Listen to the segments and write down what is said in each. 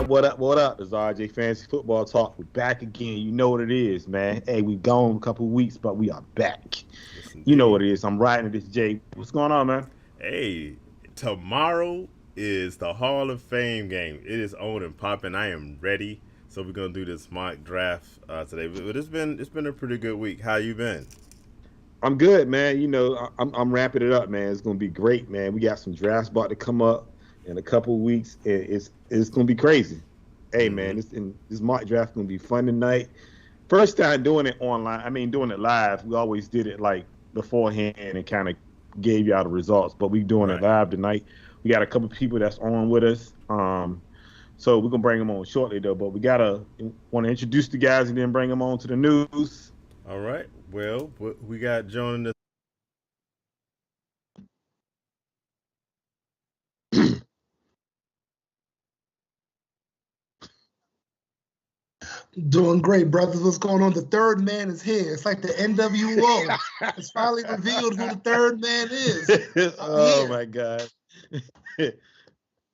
What up? What up? It's RJ Fantasy Football Talk. We're back again. You know what it is, man. Hey, we gone a couple of weeks, but we are back. Yes, You know what indeed. it is. I'm riding this Jay. What's going on, man? Hey, tomorrow is the Hall of Fame game. It is on and popping. I am ready. So we're gonna do this mock draft today. But it's been a pretty good week. How you been? I'm good, man. I'm wrapping it up, man. It's gonna be great, man. We got some drafts about to come up in a couple of weeks. It's gonna be crazy. Hey, man, Mm-hmm. this mock draft gonna be fun tonight. First time doing it online. I mean, doing it live. We always did it like beforehand and kind of gave you all the results, but we doing it Right. live tonight. We got a couple people that's on with us. So we're gonna bring them on shortly though. But we gotta want to introduce the guys and then bring them on to the news. All right. Well, we got joining us. Doing great, brothers. What's going on? The third man is here. It's like the NWO. It's finally revealed who the third man is. I'm Oh here. my God.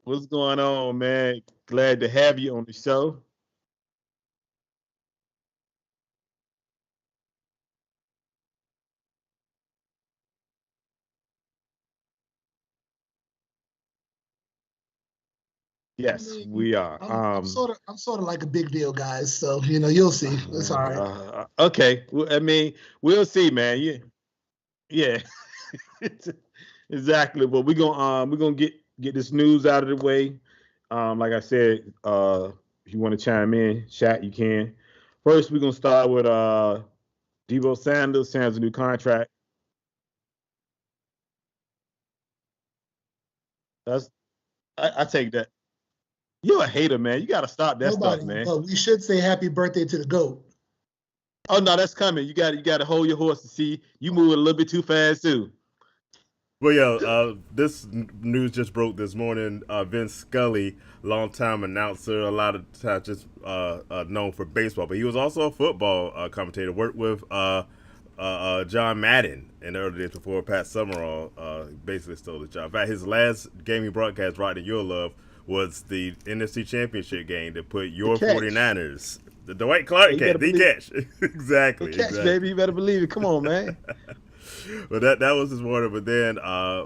What's going on, man? Glad to have you on the show. I Yes, mean, we are. I'm sort of like a big deal, guys. So you'll see. It's all right. Okay. Well, I mean, we'll see, man. Yeah, yeah. Exactly. But we're gonna get this news out of the way. Like I said, if you want to chime in, chat, you can. First, we're gonna start with Debo Sanders signs a new contract. That's I take that. You're a hater, man. You gotta stop that stuff, Nobody, man. but we should say happy birthday to the GOAT. Oh no, that's coming. You gotta hold your horse to see you moving a little bit too fast too. Well, yeah, this news just broke this morning. Vince Scully, longtime announcer, a lot of times just known for baseball, but he was also a football commentator. Worked with John Madden in the early days before Pat Summerall basically stole the job. In fact, his last game he broadcast, Rodney Your Love, was the NFC Championship game that put The your catch. 49ers, the Dwight Yeah, Clark you catch, better the believe catch. the exactly, catch, baby. exactly. You better believe it. Come on, man. But that was this morning. But then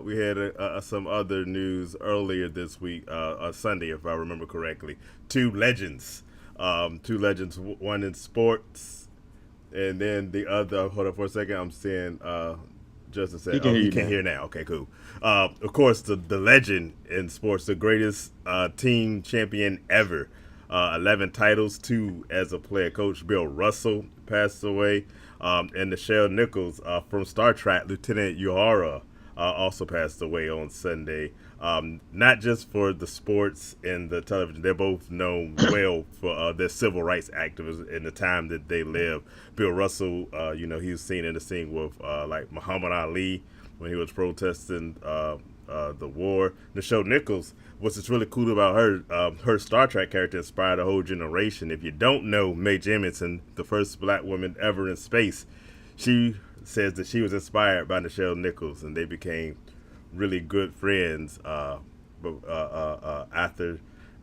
we had some other news earlier this week, on Sunday, if I remember correctly. Two legends, one in sports, and then the other. Hold on for a second. I'm seeing. Justin He said, can "Oh, hear he you can now. hear now." Okay, cool. Of course, the legend in sports, the greatest team champion ever. 11 titles, two as a player coach. Bill Russell passed away. And Nichelle Nichols from Star Trek, Lieutenant Uhura, also passed away on Sunday. Not just for the sports and the television, they're both known well for their civil rights activism in the time that they lived. Bill Russell, he was seen in the scene with like Muhammad Ali when he was protesting the war. Nichelle Nichols, what's really cool about her, her Star Trek character inspired a whole generation. If you don't know Mae Jemison, the first black woman ever in space, she says that she was inspired by Nichelle Nichols, and they became really good friends. After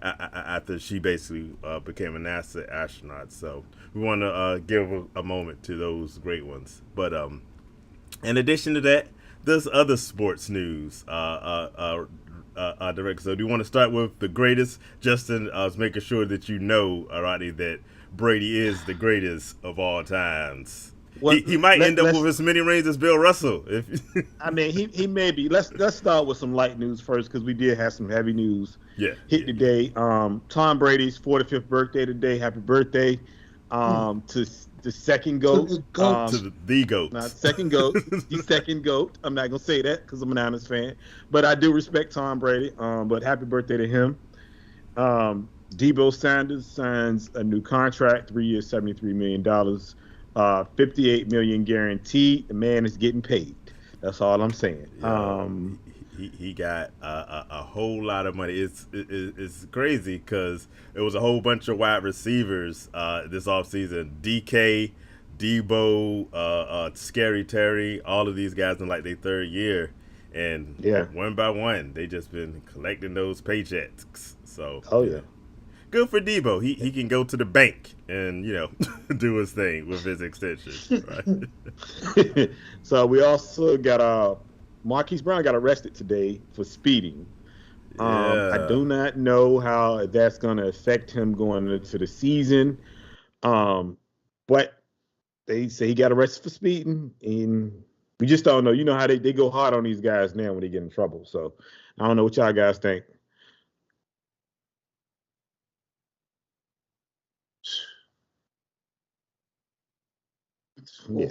after she basically became a NASA astronaut, so we want to give a moment to those great ones. But in addition to that, there's other sports news. Direct. So, do you want to start with the greatest? Justin, I was making sure that you know, Rodney, that Brady is the greatest of all times. Well, He might end up let's. with as many rings as Bill Russell. If I mean, he may be. Let's start with some light news first because we did have some heavy news yeah, hit yeah, yeah. today. Tom Brady's 45th birthday today. Happy birthday Hmm. to the second To goat. the GOAT. To the Not goats. second goat, the second goat. I'm not gonna say that because I'm a Niners fan, but I do respect Tom Brady. But happy birthday to him. Debo Sanders signs a new contract, 3 years, $73 million, 58 million guaranteed. The man is getting paid. That's all I'm saying. Yo, he got a whole lot of money. It's crazy because it was a whole bunch of wide receivers this offseason. DK, Debo, Scary Terry, all of these guys in like their third year, and Yeah. one by one they just been collecting those paychecks. So Oh yeah, yeah. good for Debo. He can go to the bank and do his thing with his extension. Right? So we also got Marquis Brown got arrested today for speeding. I do not know how that's going to affect him going into the season, but they say he got arrested for speeding, and we just don't know. You know how they go hard on these guys now when they get in trouble. So I don't know what y'all guys think. Yeah.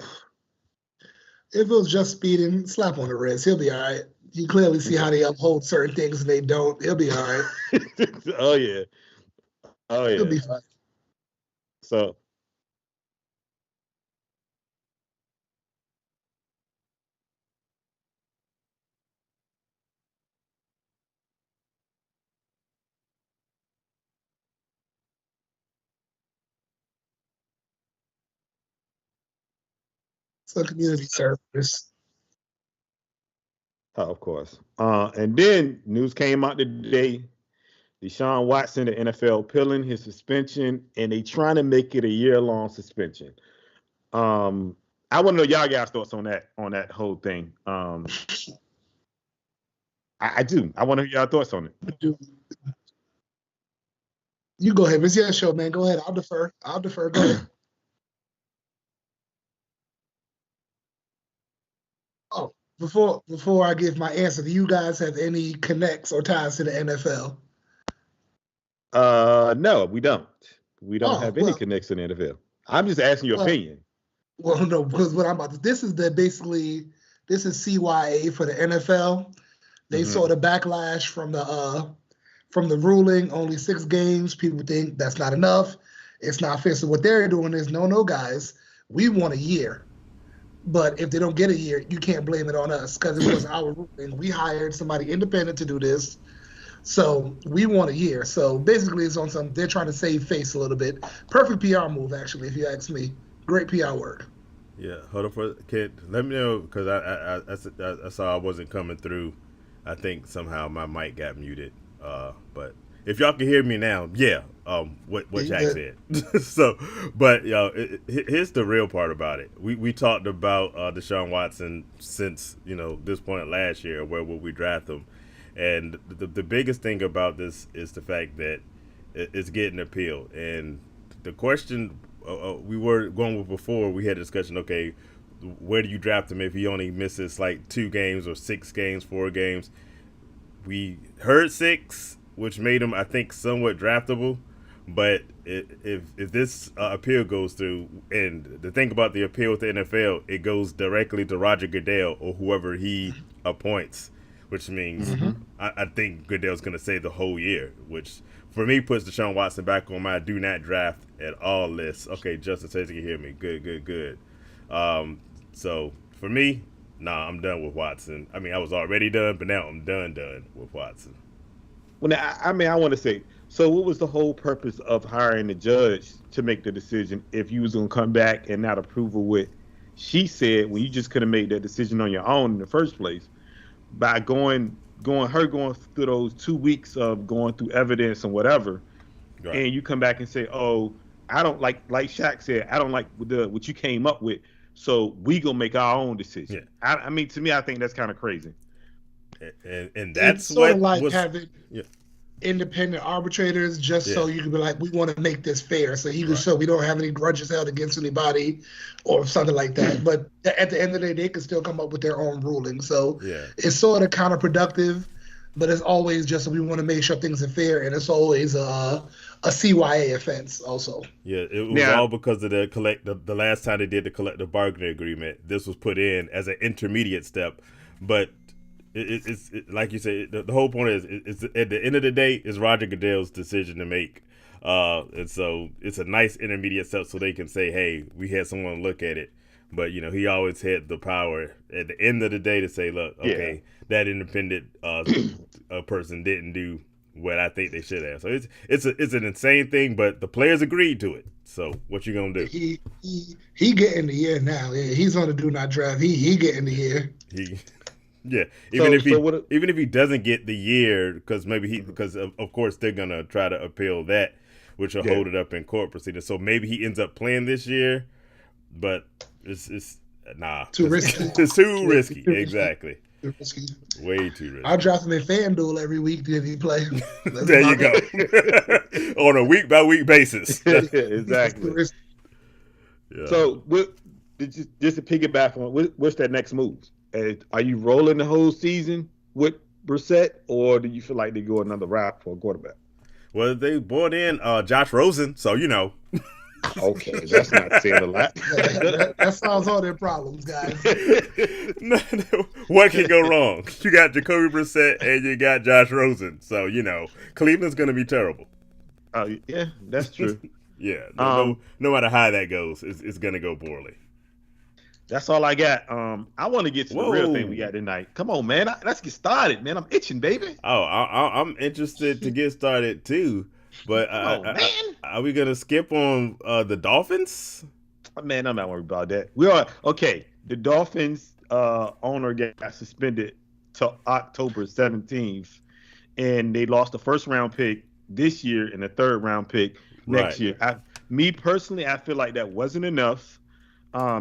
If it was just speeding, slap on the wrist. He'll be all right. You clearly see how they uphold certain things and they don't. He'll be all right. Oh, yeah. He'll be fine. So. So community service. Oh, of course. And then news came out today. Deshaun Watson, the NFL appealing his suspension, and they trying to make it a year-long suspension. I want to know y'all guys' thoughts on that whole thing. I do. I want to hear y'all thoughts on it. I do. You go ahead. It's your show, man. Go ahead. I'll defer. Go ahead. Oh, before I give my answer, do you guys have any connects or ties to the NFL? No, we don't. We don't have any connects to the NFL. I'm just asking your opinion. Well, no, because what I'm about to, this is CYA for the NFL. They saw the backlash from the ruling, only 6 games. People think that's not enough. It's not fair. So what they're doing is, no, guys, we want a year. But if they don't get a year, you can't blame it on us because it was our ruling. We hired somebody independent to do this. So we want a year. So basically it's on some, they're trying to save face a little bit. Perfect PR move, actually, if you ask me. Great PR work. Yeah, hold on for a kid. Let me know because I saw I wasn't coming through. I think somehow my mic got muted. But if y'all can hear me now, what Jack said. So, but here's the real part about it. We talked about Deshaun Watson since this point last year. Where would we draft him? And the biggest thing about this is the fact that it's getting appealed. And the question we were going with before, we had a discussion. Okay, where do you draft him if he only misses like 2 games or 6 games, 4 games? We heard 6, which made him, I think, somewhat draftable. But if this appeal goes through, and the thing about the appeal with the NFL, it goes directly to Roger Goodell or whoever he appoints, which means I think Goodell's going to say the whole year, which for me puts Deshaun Watson back on my do not draft at all list. Okay, Justin says he can hear me. Good. So for me, I'm done with Watson. I mean, I was already done, but now I'm done with Watson. Well, now, I want to say, so what was the whole purpose of hiring the judge to make the decision if you was going to come back and not approve of what she said when you just could have made that decision on your own in the first place by going through those 2 weeks of going through evidence and whatever, right. And you come back and say, oh, I don't like Shaq said, I don't like what you came up with, so we gonna make our own decision. Yeah. I mean, to me, I think that's kind of crazy. And that's sort of like having independent arbitrators just so you can be like, we want to make this fair, so you can show we don't have any grudges held against anybody or something like that. But at the end of the day, they can still come up with their own ruling. So it's sort of counterproductive, but it's always just we want to make sure things are fair, and it's always a CYA offense also. Yeah, it was all because of the last time they did the collective bargaining agreement. This was put in as an intermediate step, but it's like you said, the whole point is it's at the end of the day, it's Roger Goodell's decision to make. And so it's a nice intermediate step so they can say, hey, we had someone look at it. But, he always had the power at the end of the day to say, look, okay, that independent person didn't do what I think they should have. So it's an insane thing, but the players agreed to it. So what you going to do? He getting the year now. Yeah, he's on the do not draft. He getting the year. Even if he doesn't get the year, because of course they're gonna try to appeal that. which will hold it up in court proceedings. So maybe he ends up playing this year, but it's nah. Too risky. It's too risky. Exactly. Too risky. Way too risky. I'll draft him in FanDuel every week if he play. There you go. On a week by week basis. Exactly. Yeah. So, just to piggyback on, what's that next move? Are you rolling the whole season with Brissett, or do you feel like they go another route for a quarterback? Well, they brought in Josh Rosen, so you know. Okay, that's not saying a lot. That solves all their problems, guys. What can go wrong? You got Jacoby Brissett and you got Josh Rosen, so you know Cleveland's going to be terrible. Yeah, that's true. Yeah, no matter how that goes, it's going to go poorly. That's all I got. I want to get to the real thing we got tonight. Come on, man. Let's get started, man. I'm itching, baby. Oh, I'm interested to get started too. But are we gonna skip on the Dolphins? Man, I'm not worried about that. We are okay. The Dolphins owner got suspended till October 17th, and they lost the first round pick this year and the third round pick next year. Me personally, I feel like that wasn't enough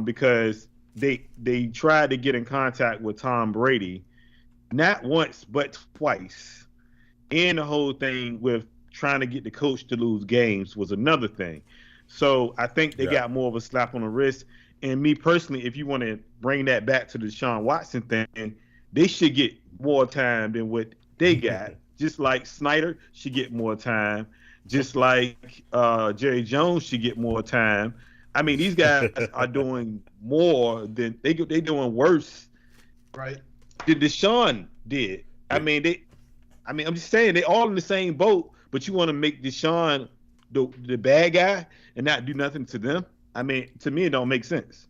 because they tried to get in contact with Tom Brady, not once but twice, and the whole thing with trying to get the coach to lose games was another thing. So I think they got more of a slap on the wrist. And me personally, if you want to bring that back to the Deshaun Watson thing, they should get more time than what they got. Just like Snyder should get more time. Just like Jerry Jones should get more time. I mean, these guys are doing more than they're doing worse. Right. Than Deshaun did. I'm just saying they all in the same boat. But you want to make Deshaun the bad guy and not do nothing to them? I mean, to me, it don't make sense.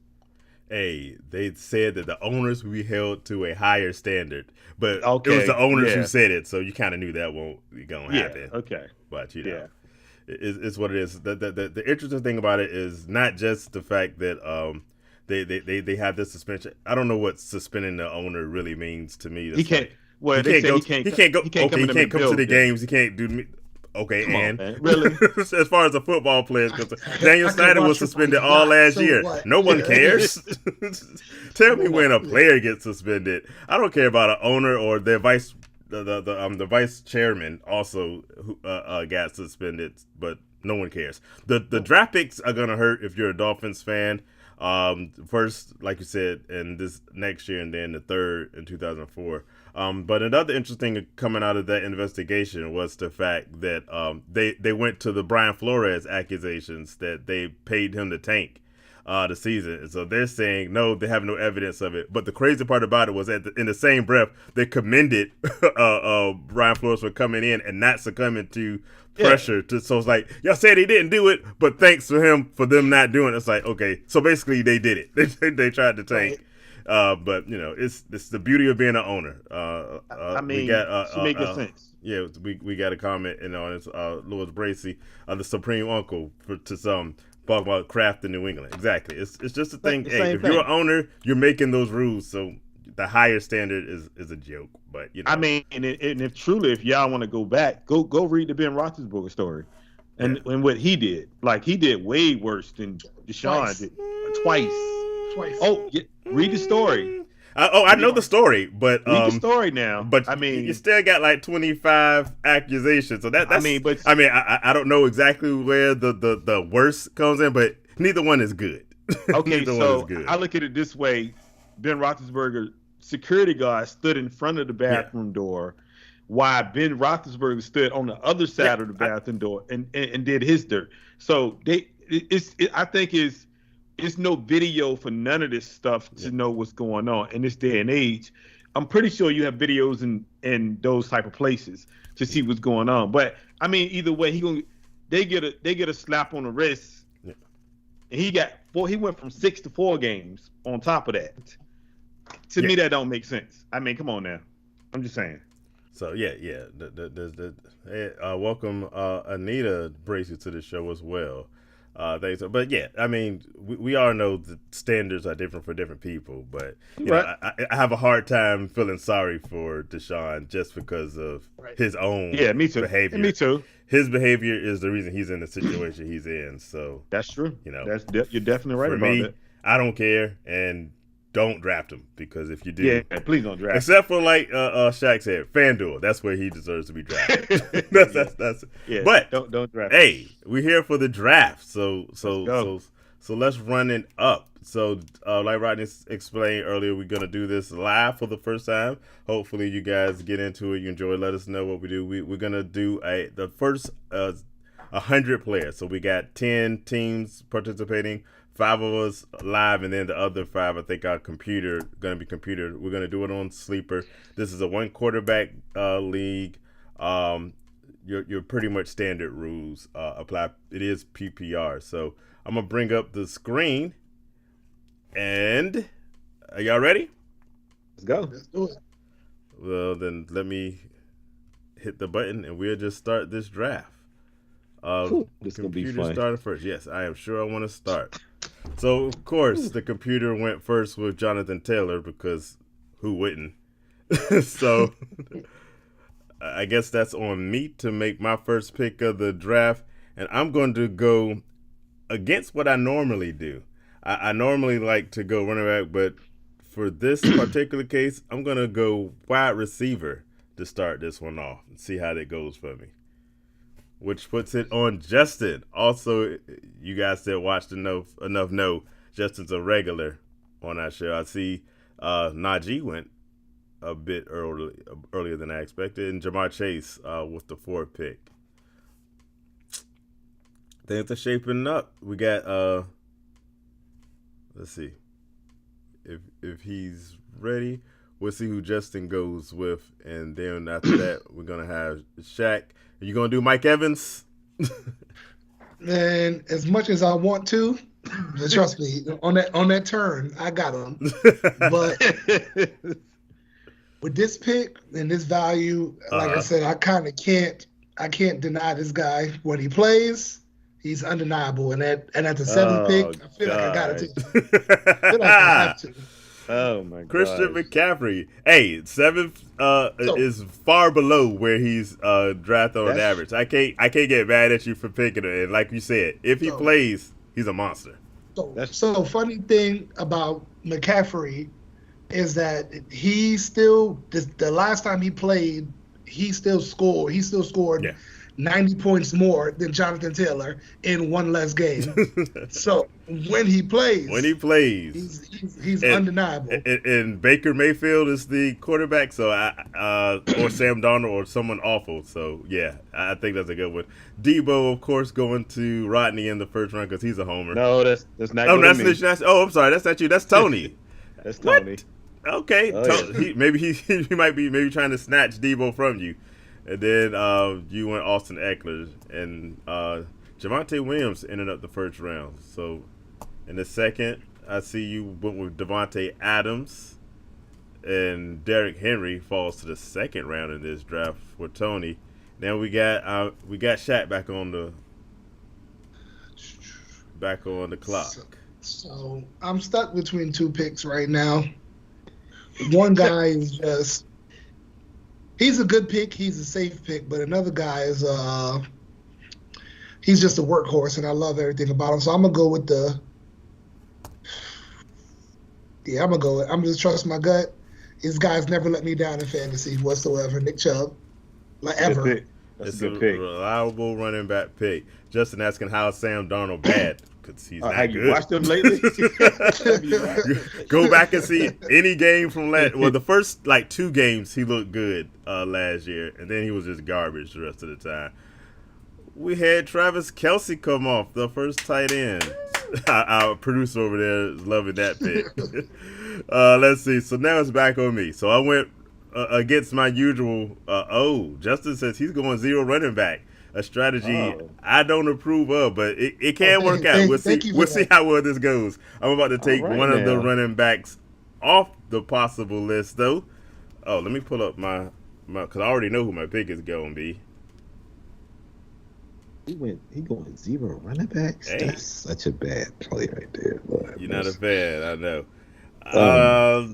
Hey, they said that the owners will be held to a higher standard, but it was the owners who said it, so you kind of knew that won't be going to happen. Okay. But, you know, it's what it is. The interesting thing about it is not just the fact that they have this suspension. I don't know what suspending the owner really means to me. He can't. Well, he can't come to the games. He can't do. Okay, Come and on, really? As far as the football players concerned, Daniel Snyder was suspended all last year. What? No one cares. Tell me when a player gets suspended. I don't care about an owner or their vice chairman also who got suspended, but no one cares. The draft picks are gonna hurt if you're a Dolphins fan. First, like you said, in this next year, and then the third in 2004. But another interesting thing coming out of that investigation was the fact that they went to the Brian Flores accusations that they paid him to tank the season. And so they're saying, no, they have no evidence of it. But the crazy part about it was that in the same breath, they commended Brian Flores for coming in and not succumbing to pressure. So it's like, y'all said he didn't do it, but thanks to him for them not doing it. It's like, okay, so basically they did it. They tried to tank. But you know, it's the beauty of being an owner. We got should make good sense. Yeah, we got a comment on it's Louis Bracey, the Supreme Uncle to some talk about craft in New England. Exactly. It's just a thing. Hey, if you're an owner, you're making those rules, so the higher standard is a joke. But you know, I mean, and if y'all want to go back, go read the Ben Roethlisberger story, and what he did. Like he did way worse than Deshaun did twice. Oh, read the story. I know the story, but read the story now. But I mean, you still got like 25 accusations. So that's I don't know exactly where the worst comes in, but neither one is good. Okay, so I look at it this way: Ben Roethlisberger security guard stood in front of the bathroom door, while Ben Roethlisberger stood on the other side of the bathroom door and did his dirt. So I think it's no video for none of this stuff to know what's going on in this day and age. I'm pretty sure you have videos in those type of places to see what's going on. But I mean, either way, they get a slap on the wrist. Yeah. And he went from 6 to 4 games on top of that. To me, that don't make sense. I mean, come on now. I'm just saying. So welcome Anita Bracey to the show as well. things. But yeah, I mean, we all know the standards are different for different people. But you know, I have a hard time feeling sorry for Deshaun just because of his own behavior. Me too. His behavior is the reason he's in the situation he's in. So that's true. You know, you're definitely right for about me, that. I don't care, and don't draft him, because if you do, please don't draft. Except for like Shaq said, FanDuel, that's where he deserves to be drafted. that's But don't draft. Hey, we're here for the draft, so let's run it up. So like Rodney explained earlier, we're gonna do this live for the first time. Hopefully you guys get into it, you enjoy it. Let us know what we do. We're gonna do the first 100 players. So we got 10 teams participating. 5 of us live, and then the other 5, I think, are going to be computer. We're going to do it on Sleeper. This is a 1 quarterback league. Your pretty much standard rules apply. It is PPR. So I'm going to bring up the screen. And are y'all ready? Let's go. Let's do it. Well, then let me hit the button, and we'll just start this draft. This is going to be fun. Started first. Yes, I am sure I want to start. So, of course, the computer went first with Jonathan Taylor, because who wouldn't? So, I guess that's on me to make my first pick of the draft. And I'm going to go against what I normally do. I normally like to go running back, but for this particular case, I'm going to go wide receiver to start this one off and see how that goes for me. Which puts it on Justin. Also, you guys that watched enough know Justin's a regular on our show. I see Najee went a bit earlier than I expected, and Jamar Chase with the 4th pick. Things are shaping up. We got let's see if he's ready. We'll see who Justin goes with, and then after that, we're gonna have Shaq. Are you gonna do Mike Evans? Man, as much as I want to, trust me, on that turn, I got him. But with this pick and this value, like I said, I can't deny this guy when he plays. He's undeniable, and at the 7th pick, I feel like I gotta take him. I feel like I have to. Oh my god. Christian McCaffrey. Hey, 7th is far below where he's drafted on average. I can't get mad at you for picking him. And like you said, if he plays, he's a monster. So funny thing about McCaffrey is that he still, the last time he played, he still scored. He still scored 90 points more than Jonathan Taylor in one less game. So when he plays, he's undeniable. And Baker Mayfield is the quarterback, so or Sam Darnold or someone awful. So yeah, I think that's a good one. Debo, of course, going to Rodney in the first round because he's a homer. No, that's not. Oh, I'm sorry, that's not you. That's Tony. That's Tony. What? Okay, maybe he might be trying to snatch Debo from you. And then you went Austin Eckler, and Javonte Williams ended up the first round. So in the second, I see you went with Devontae Adams, and Derrick Henry falls to the second round in this draft for Tony. Then we got Shaq back on the clock. So I'm stuck between 2 picks right now. One guy is just. He's a good pick. He's a safe pick. But another guy is he's just a workhorse, and I love everything about him. So I'm going to go with I'm just trust my gut. His guys never let me down in fantasy whatsoever. Nick Chubb. Like ever. It's a reliable running back pick. Justin asking how is Sam Darnold bad? Because he's not have good. You watched him lately? Go back and see any game from the first 2 games he looked good last year, and then he was just garbage the rest of the time. We had Travis Kelce come off, the first tight end. Our producer over there is loving that pick. Let's see. So now it's back on me. So I went against my usual. Justin says he's going 0 running back. A strategy I don't approve of, but it can work out. We'll see how well this goes. I'm about to take one of the running backs off the possible list, though. Oh, let me pull up my because I already know who my pick is going to be. He going 0 running backs. Hey. That's such a bad play right there. Lord You're not a fan, I know.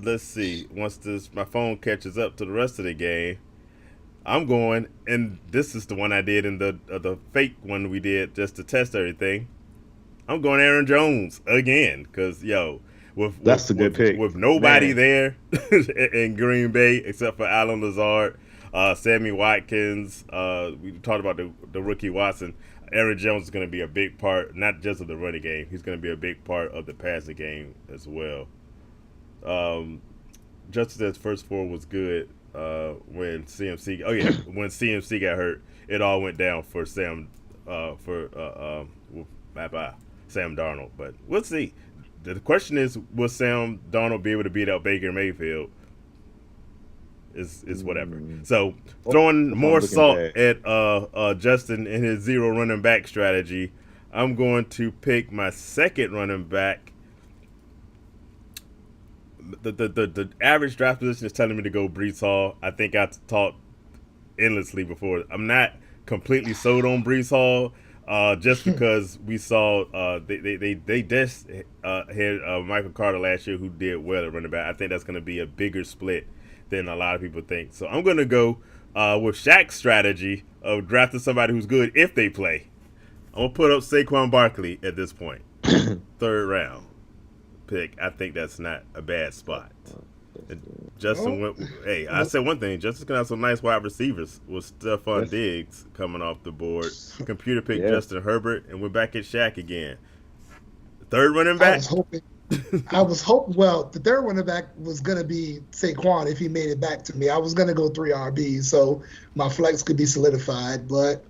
Let's see. Once my phone catches up to the rest of the game, I'm going, and this is the one I did in the fake one we did just to test everything. I'm going Aaron Jones again because that's a good pick. With nobody there in Green Bay except for Alan Lazard, Sammy Watkins. We talked about the rookie Watson. Aaron Jones is going to be a big part, not just of the running game. He's going to be a big part of the passing game as well. Justin's first four was good when CMC. Oh yeah, when CMC got hurt, it all went down for Sam Darnold. But we'll see. The question is, will Sam Darnold be able to beat out Baker Mayfield? Is whatever. So throwing more salt at Justin and his 0 running back strategy, I'm going to pick my second running back. The average draft position is telling me to go Breece Hall. I think I talked endlessly before. I'm not completely sold on Breece Hall, just because we saw they just had Michael Carter last year who did well at running back. I think that's going to be a bigger split than a lot of people think. So I'm going to go with Shaq's strategy of drafting somebody who's good if they play. I'm going to put up Saquon Barkley at this point. 3rd round pick. I think that's not a bad spot. Justin went. Hey, I said one thing. Justin's gonna have some nice wide receivers with Stephon Diggs coming off the board. Computer picked Justin Herbert, and we're back at Shaq again. 3rd running back. I was hoping. Well, the 3rd running back was gonna be Saquon if he made it back to me. I was gonna go 3 RBs, so my flex could be solidified. But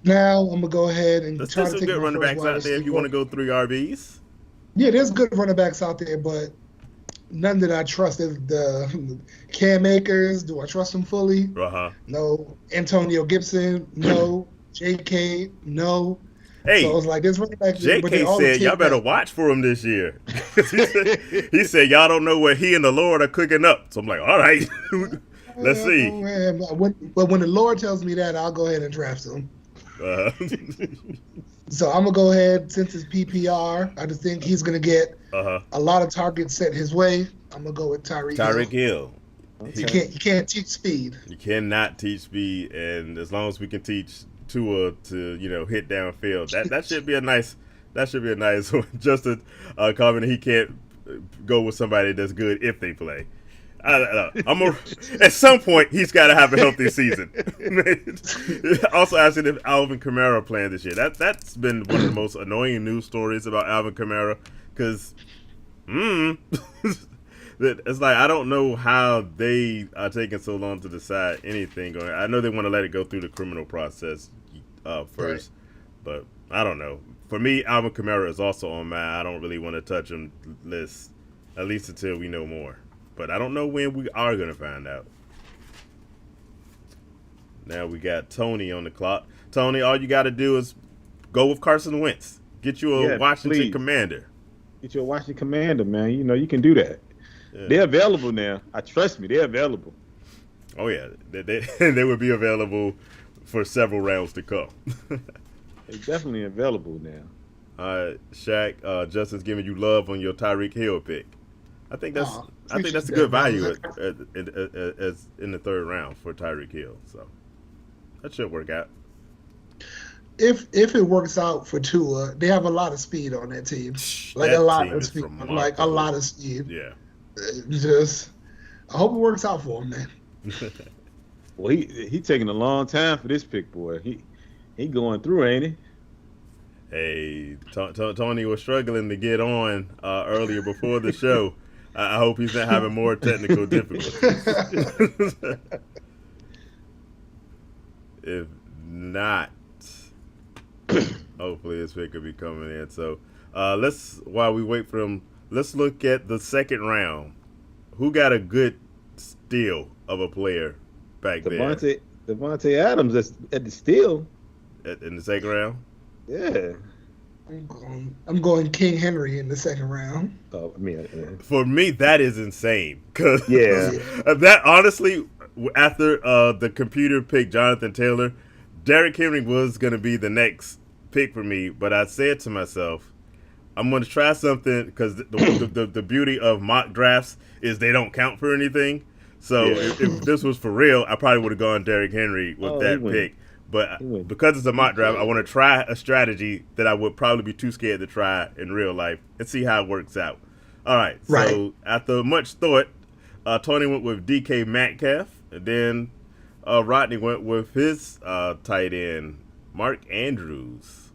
now I'm gonna go ahead and try to take some good running backs out there if you want to go 3 RBs. Yeah, there's good running backs out there, but none that I trust. The Cam Akers, do I trust him fully? No. Antonio Gibson, no. J.K., no. Hey, so I was like, this running back. J.K. said, y'all better watch for him this year. he said, y'all don't know what he and the Lord are cooking up. So I'm like, all right, let's see. But when the Lord tells me that, I'll go ahead and draft him. So I'm going to go ahead, since it's PPR, I just think he's going to get a lot of targets set his way. I'm going to go with Tyreek Hill. You can't teach speed. You cannot teach speed, and as long as we can teach Tua to, hit downfield, that should be a nice one. Justin commenting he can't go with somebody that's good if they play. At some point, he's got to have a healthy season. Also asking if Alvin Kamara playing this year. That's been one of the most annoying news stories about Alvin Kamara because, it's like I don't know how they are taking so long to decide anything. I know they want to let it go through the criminal process first, but I don't know. For me, Alvin Kamara is also on my I don't really want to touch him list, at least until we know more. But I don't know when we are going to find out. Now we got Tony on the clock. Tony, all you got to do is go with Carson Wentz. Get you a Washington Commander. Get you a Washington Commander, man. You can do that. Yeah. They're available now. Trust me, they're available. Oh, yeah. They would be available for several rounds to come. They're definitely available now. Shaq, Justin's giving you love on your Tyreek Hill pick. I think that's a good value as in the 3rd round for Tyreek Hill. So that should work out. If it works out for Tua, they have a lot of speed on that team. A lot of speed. A lot of speed. Yeah. I hope it works out for him, man. Well, he taking a long time for this pick, boy. He going through, ain't he? Hey, Tony was struggling to get on earlier before the show. I hope he's not having more technical difficulties. If not, hopefully his pick will be coming in. So while we wait for him, let's look at the 2nd round. Who got a good steal of a player back there? Devontae Adams at the steal. In the 2nd round? Yeah. I'm going King Henry in the 2nd round. For me, that is insane. Cause that honestly, after the computer picked Jonathan Taylor, Derrick Henry was going to be the next pick for me, but I said to myself, I'm going to try something because the beauty of mock drafts is they don't count for anything. So if this was for real, I probably would have gone Derrick Henry with that pick. But because it's a mock draft, I want to try a strategy that I would probably be too scared to try in real life and see how it works out. All right. So after much thought, Tony went with DK Metcalf, and then Rodney went with his tight end, Mark Andrews.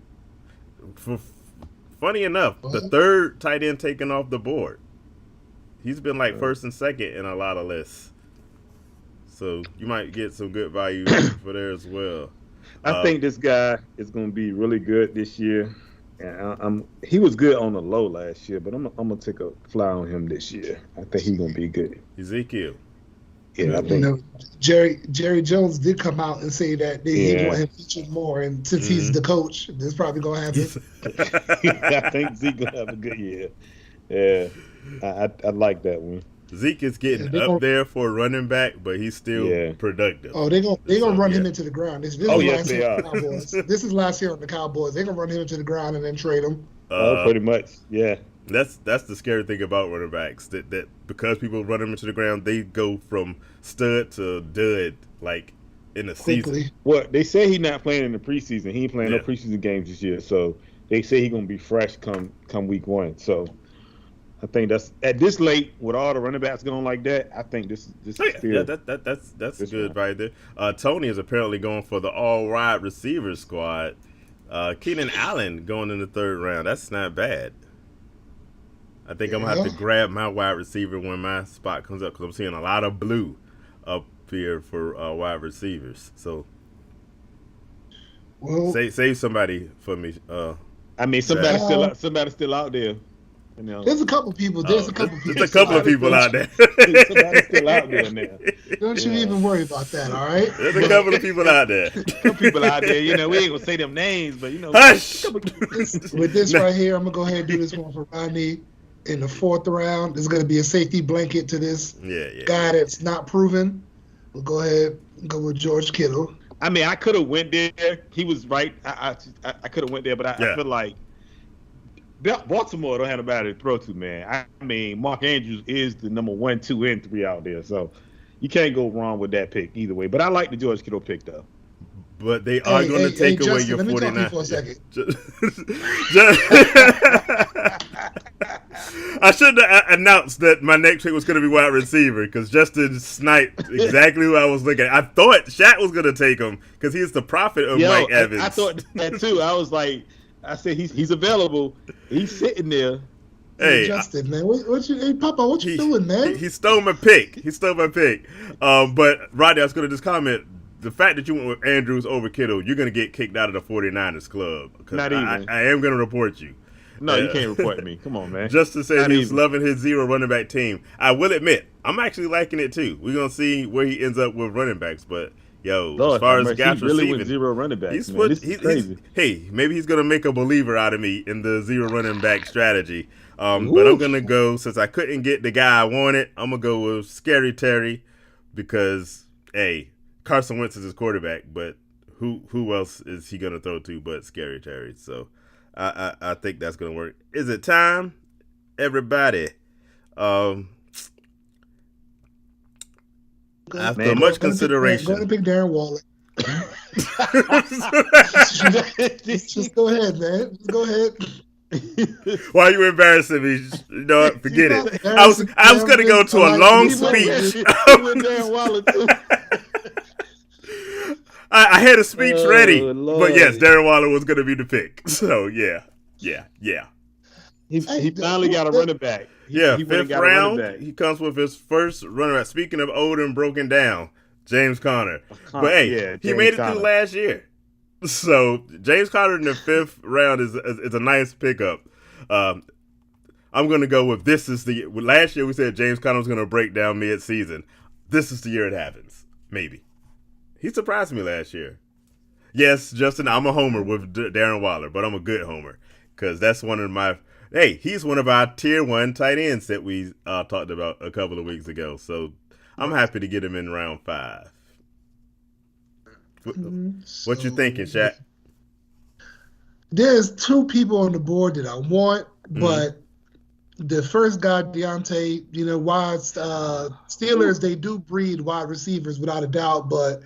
Funny enough, the third tight end taken off the board. He's been like first and second in a lot of lists. So you might get some good value for there as well. I think this guy is going to be really good this year. And he was good on the low last year, but I'm going to take a fly on him this year. I think he's going to be good. Ezekiel. Yeah, I think. Jerry Jones did come out and say that he want him featured more, and since he's the coach, this is probably going to happen. I think Zeke going to have a good year. Yeah, I like that one. Zeke is getting up there for a running back, but he's still productive. Oh, they're gonna run him into the ground. This yes, they are. This is last year on the Cowboys. They're gonna run him into the ground and then trade him. Pretty much, yeah. That's the scary thing about running backs. That because people run them into the ground, they go from stud to dud like in the season. Well, they say he's not playing in the preseason. He ain't playing no preseason games this year, so they say he's gonna be fresh come week 1. So I think that's at this late with all the running backs going like that. I think this is still that's good right there. Tony is apparently going for the all wide receiver squad. Keenan Allen going in the 3rd round. That's not bad. I think I'm gonna have to grab my wide receiver when my spot comes up because I'm seeing a lot of blue up here for wide receivers. So save somebody for me. I mean, somebody's still out there. You know. There's a couple people. There's a couple of people out there. Somebody's still out there now. Don't you even worry about that, all right? There's a couple of people out there. People out there, you know, we ain't gonna say them names, but you know. Hush! With this right here, I'm gonna go ahead and do this one for Rodney. In the 4th round, there's gonna be a safety blanket to this guy that's not proven. We'll go ahead and go with George Kittle. I mean, I could have went there. He was right. I could have went there, but I feel like Baltimore don't have nobody to throw to, man. I mean, Mark Andrews is the number 1, 2, and 3 out there, so you can't go wrong with that pick either way. But I like the George Kittle pick, though. But they are going to take away Justin, your 49. Let me talk to you for a second. I shouldn't have announced that my next pick was going to be wide receiver because Justin sniped exactly who I was looking at. I thought Shaq was going to take him because he's the prophet of Mike Evans. I thought that too. I was like, I said he's available. He's sitting there. Hey, Justin, man, hey, Papa, what you doing, man? He stole my pick. But Rodney, I was going to just comment. The fact that you went with Andrews over Kittle, you're going to get kicked out of the 49ers club. Not even. I am going to report you. No, you can't report me. Come on, man. Justin said he's loving his 0 running back team. I will admit, I'm actually liking it too. We're going to see where he ends up with running backs. But, Lord, as far as guys really receiving, 0 running backs, he's crazy. Maybe he's going to make a believer out of me in the 0 running back strategy. But I'm going to go, since I couldn't get the guy I wanted, I'm going to go with Scary Terry because, Carson Wentz is his quarterback, but who else is he going to throw to but Scary Terry? So I think that's going to work. Is it time? Everybody. After much consideration. Go ahead and pick Darren Wallace. Just go ahead, man. Just go ahead. Why are you embarrassing me? You know what? Forget it. I was going to go to a long speech. I had a speech ready, but yes, Darren Waller was going to be the pick. So yeah. He finally got a running back. He 5th round. He comes with his first running back. Speaking of old and broken down, James Conner. But he made it through last year. So James Conner in the 5th round is a nice pickup. I'm going to go with this is the last year we said James Conner was going to break down mid-season. This is the year it happens. Maybe. He surprised me last year. Yes, Justin, I'm a homer with Darren Waller, but I'm a good homer because that's one of my he's one of our tier 1 tight ends that we talked about a couple of weeks ago. So I'm happy to get him in round 5. What you thinking, Shaq? There's two people on the board that I want, but the first guy, Deontay, Steelers, they do breed wide receivers without a doubt, but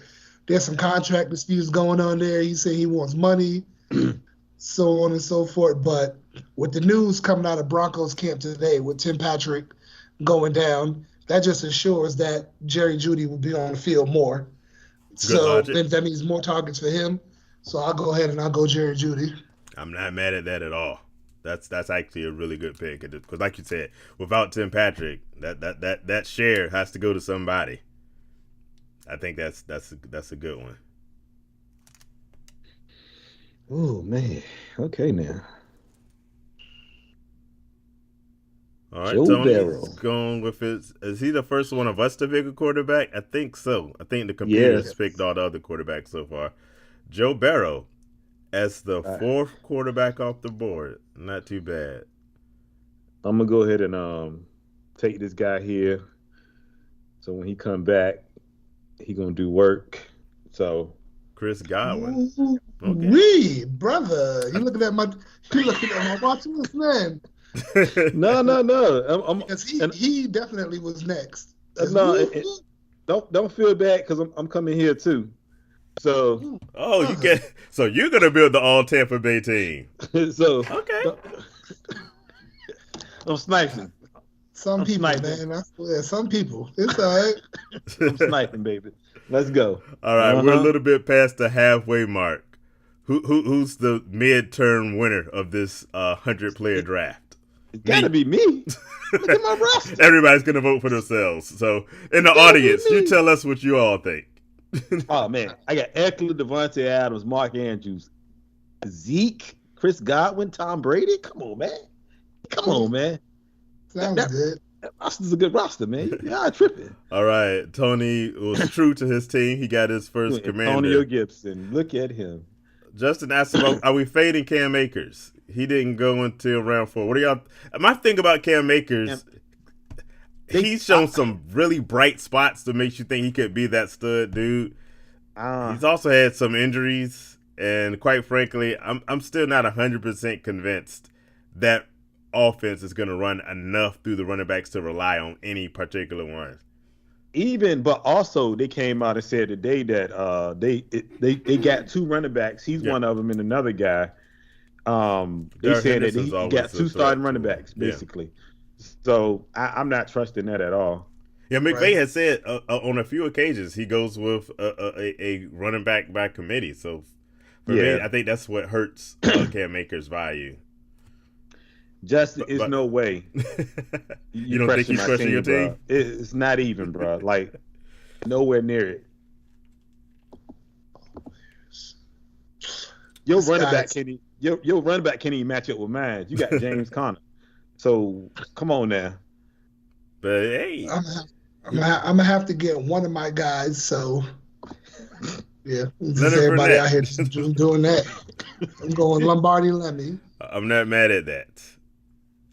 there's some contract disputes going on there. He said he wants money, so on and so forth. But with the news coming out of Broncos camp today with Tim Patrick going down, that just assures that Jerry Jeudy will be on the field more. So then that means more targets for him. So I'll go ahead and I'll go Jerry Jeudy. I'm not mad at that at all. That's actually a really good pick because, like you said, without Tim Patrick, that share has to go to somebody. I think that's a good one. Oh man. Okay now. All right, Tony's going with his. Is he the first one of us to pick a quarterback? I think so. I think the computers picked all the other quarterbacks so far. Joe Burrow as the fourth quarterback off the board. Not too bad. I'm gonna go ahead and take this guy here. So when he come back, he gonna do work. So Chris Godwin. Okay. Brother, you looking at my watch list, man. No. Because he definitely was next. Don't feel bad because I'm coming here too. So you're gonna build the all Tampa Bay team. So okay. I'm sniping. Some people, man. I swear, some people. It's all right. I'm sniping, baby. Let's go. All right, we're a little bit past the halfway mark. Who's the midterm winner of this 100-player draft? It's gotta be me. Look at my roster. Everybody's gonna vote for themselves. So in the audience, you tell us what you all think. Oh man, I got Eckler, Devontae Adams, Mark Andrews, Zeke, Chris Godwin, Tom Brady. Come on, man. Sounds good. That roster's a good roster, man. You're tripping. All right, Tony was true to his team. He got his first commander. Antonio Gibson. Look at him. Justin asked about, are we fading Cam Akers? He didn't go until round 4. What do y'all? My thing about Cam Akers, he's shown some really bright spots that makes you think he could be that stud dude. He's also had some injuries, and quite frankly, I'm still not 100% convinced that offense is going to run enough through the running backs to rely on any particular one. But also they came out and said today that they got 2 running backs. He's one of them, and another guy. They said that he got 2 starting running backs, basically. Yeah. So I'm not trusting that at all. Yeah, McVay has said on a few occasions he goes with a running back by committee. So for me, I think that's what hurts Cam Akers' value. Justin, it's no way. You don't think he's crushing your team? Bro. It's not even, bro. Like, nowhere near it. Your running back can't even match up with mine. You got James Conner. So, come on now. But, hey. I'm gonna have to get one of my guys, so... Yeah, everybody out here just doing that. I'm going Lombardi Lemmy. I'm not mad at that.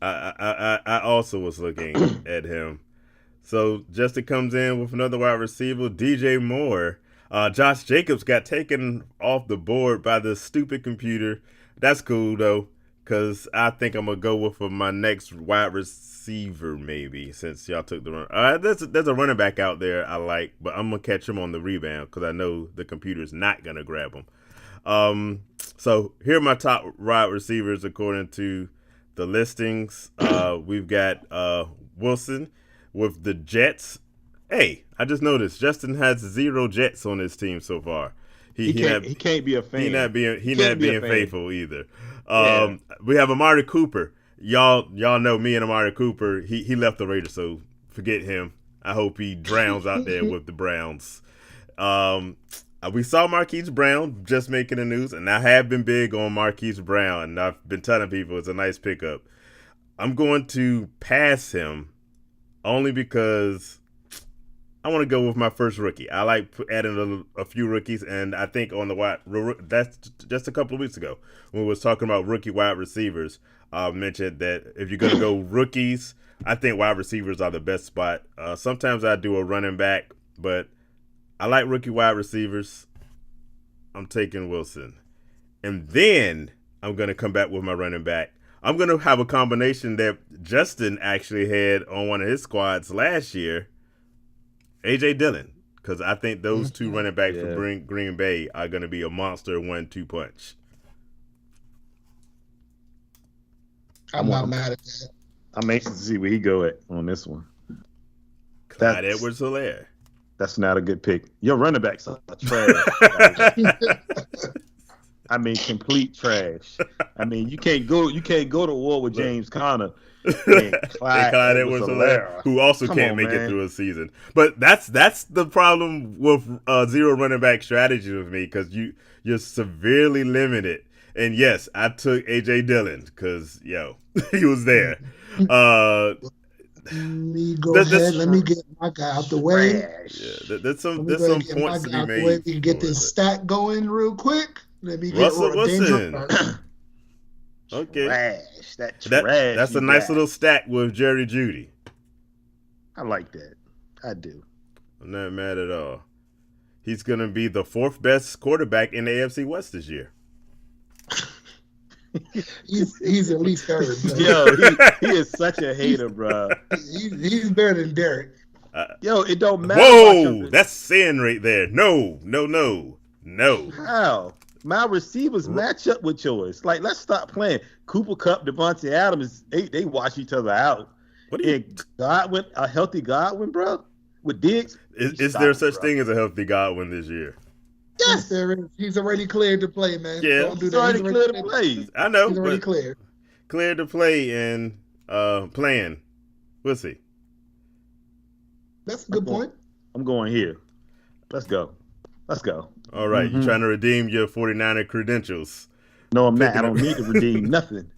I also was looking at him. So Justin comes in with another wide receiver, DJ Moore. Josh Jacobs got taken off the board by the stupid computer. That's cool though, because I think I'm gonna go with my next wide receiver maybe, since y'all took the run. There's a running back out there I like, but I'm gonna catch him on the rebound because I know the computer's not gonna grab him. So here are my top wide receivers according to the listings. We've got Wilson with the Jets. Hey, I just noticed Justin has 0 Jets on his team so far. He can't be a fan. He's not being faithful either. We have Amari Cooper. Y'all know me and Amari Cooper. He left the Raiders, so forget him. I hope he drowns out there with the Browns. We saw Marquis Brown just making the news, and I have been big on Marquis Brown, and I've been telling people it's a nice pickup. I'm going to pass him only because I want to go with my first rookie. I like adding a few rookies, and I think on that's just a couple of weeks ago when we was talking about rookie wide receivers, I mentioned that if you're going to go rookies, I think wide receivers are the best spot. Sometimes I do a running back, but I like rookie wide receivers. I'm taking Wilson. And then I'm going to come back with my running back. I'm going to have a combination that Justin actually had on one of his squads last year, A.J. Dillon, because I think those two running backs for Green Bay are going to be a monster 1-2 punch. I'm not mad at that. I'm anxious to see where he go at on this one. Clyde Edwards-Helaire. That's not a good pick. Your running backs are trash. I mean, complete trash. I mean, you can't go to war with James Conner and Clyde Edwards-Helaire, who also can't make it through a season. But that's the problem with zero running back strategy with me, because you're severely limited. And yes, I took A.J. Dillon because he was there. Let me go ahead. Let me get my guy out the way. Yeah, there's some points to be made. We can get this stat going real quick. Let me get Russell Wilson. Okay. Trash. That's a nice little stack with Jerry Jeudy. I like that. I do. I'm not mad at all. He's going to be the fourth best quarterback in the AFC West this year. He's at least third. Yo, he is such a hater, bro. He's better than Derek. Yo, it don't matter. Whoa, that's sin right there. No. How? My receivers match up with yours. Like, let's stop playing. Cooper Kupp, Devontae Adams, they watch each other out. And Godwin, a healthy Godwin, bro, with Diggs. Is there such thing as a healthy Godwin this year? Yes, there is. He's already cleared to play, man. Yeah, Don't do he's that. already cleared to play. I know. He's already cleared. Cleared to play and playing. We'll see. That's a good point. I'm going here. Let's go. All right, You're trying to redeem your 49er credentials. No, I'm not. I don't need to redeem nothing.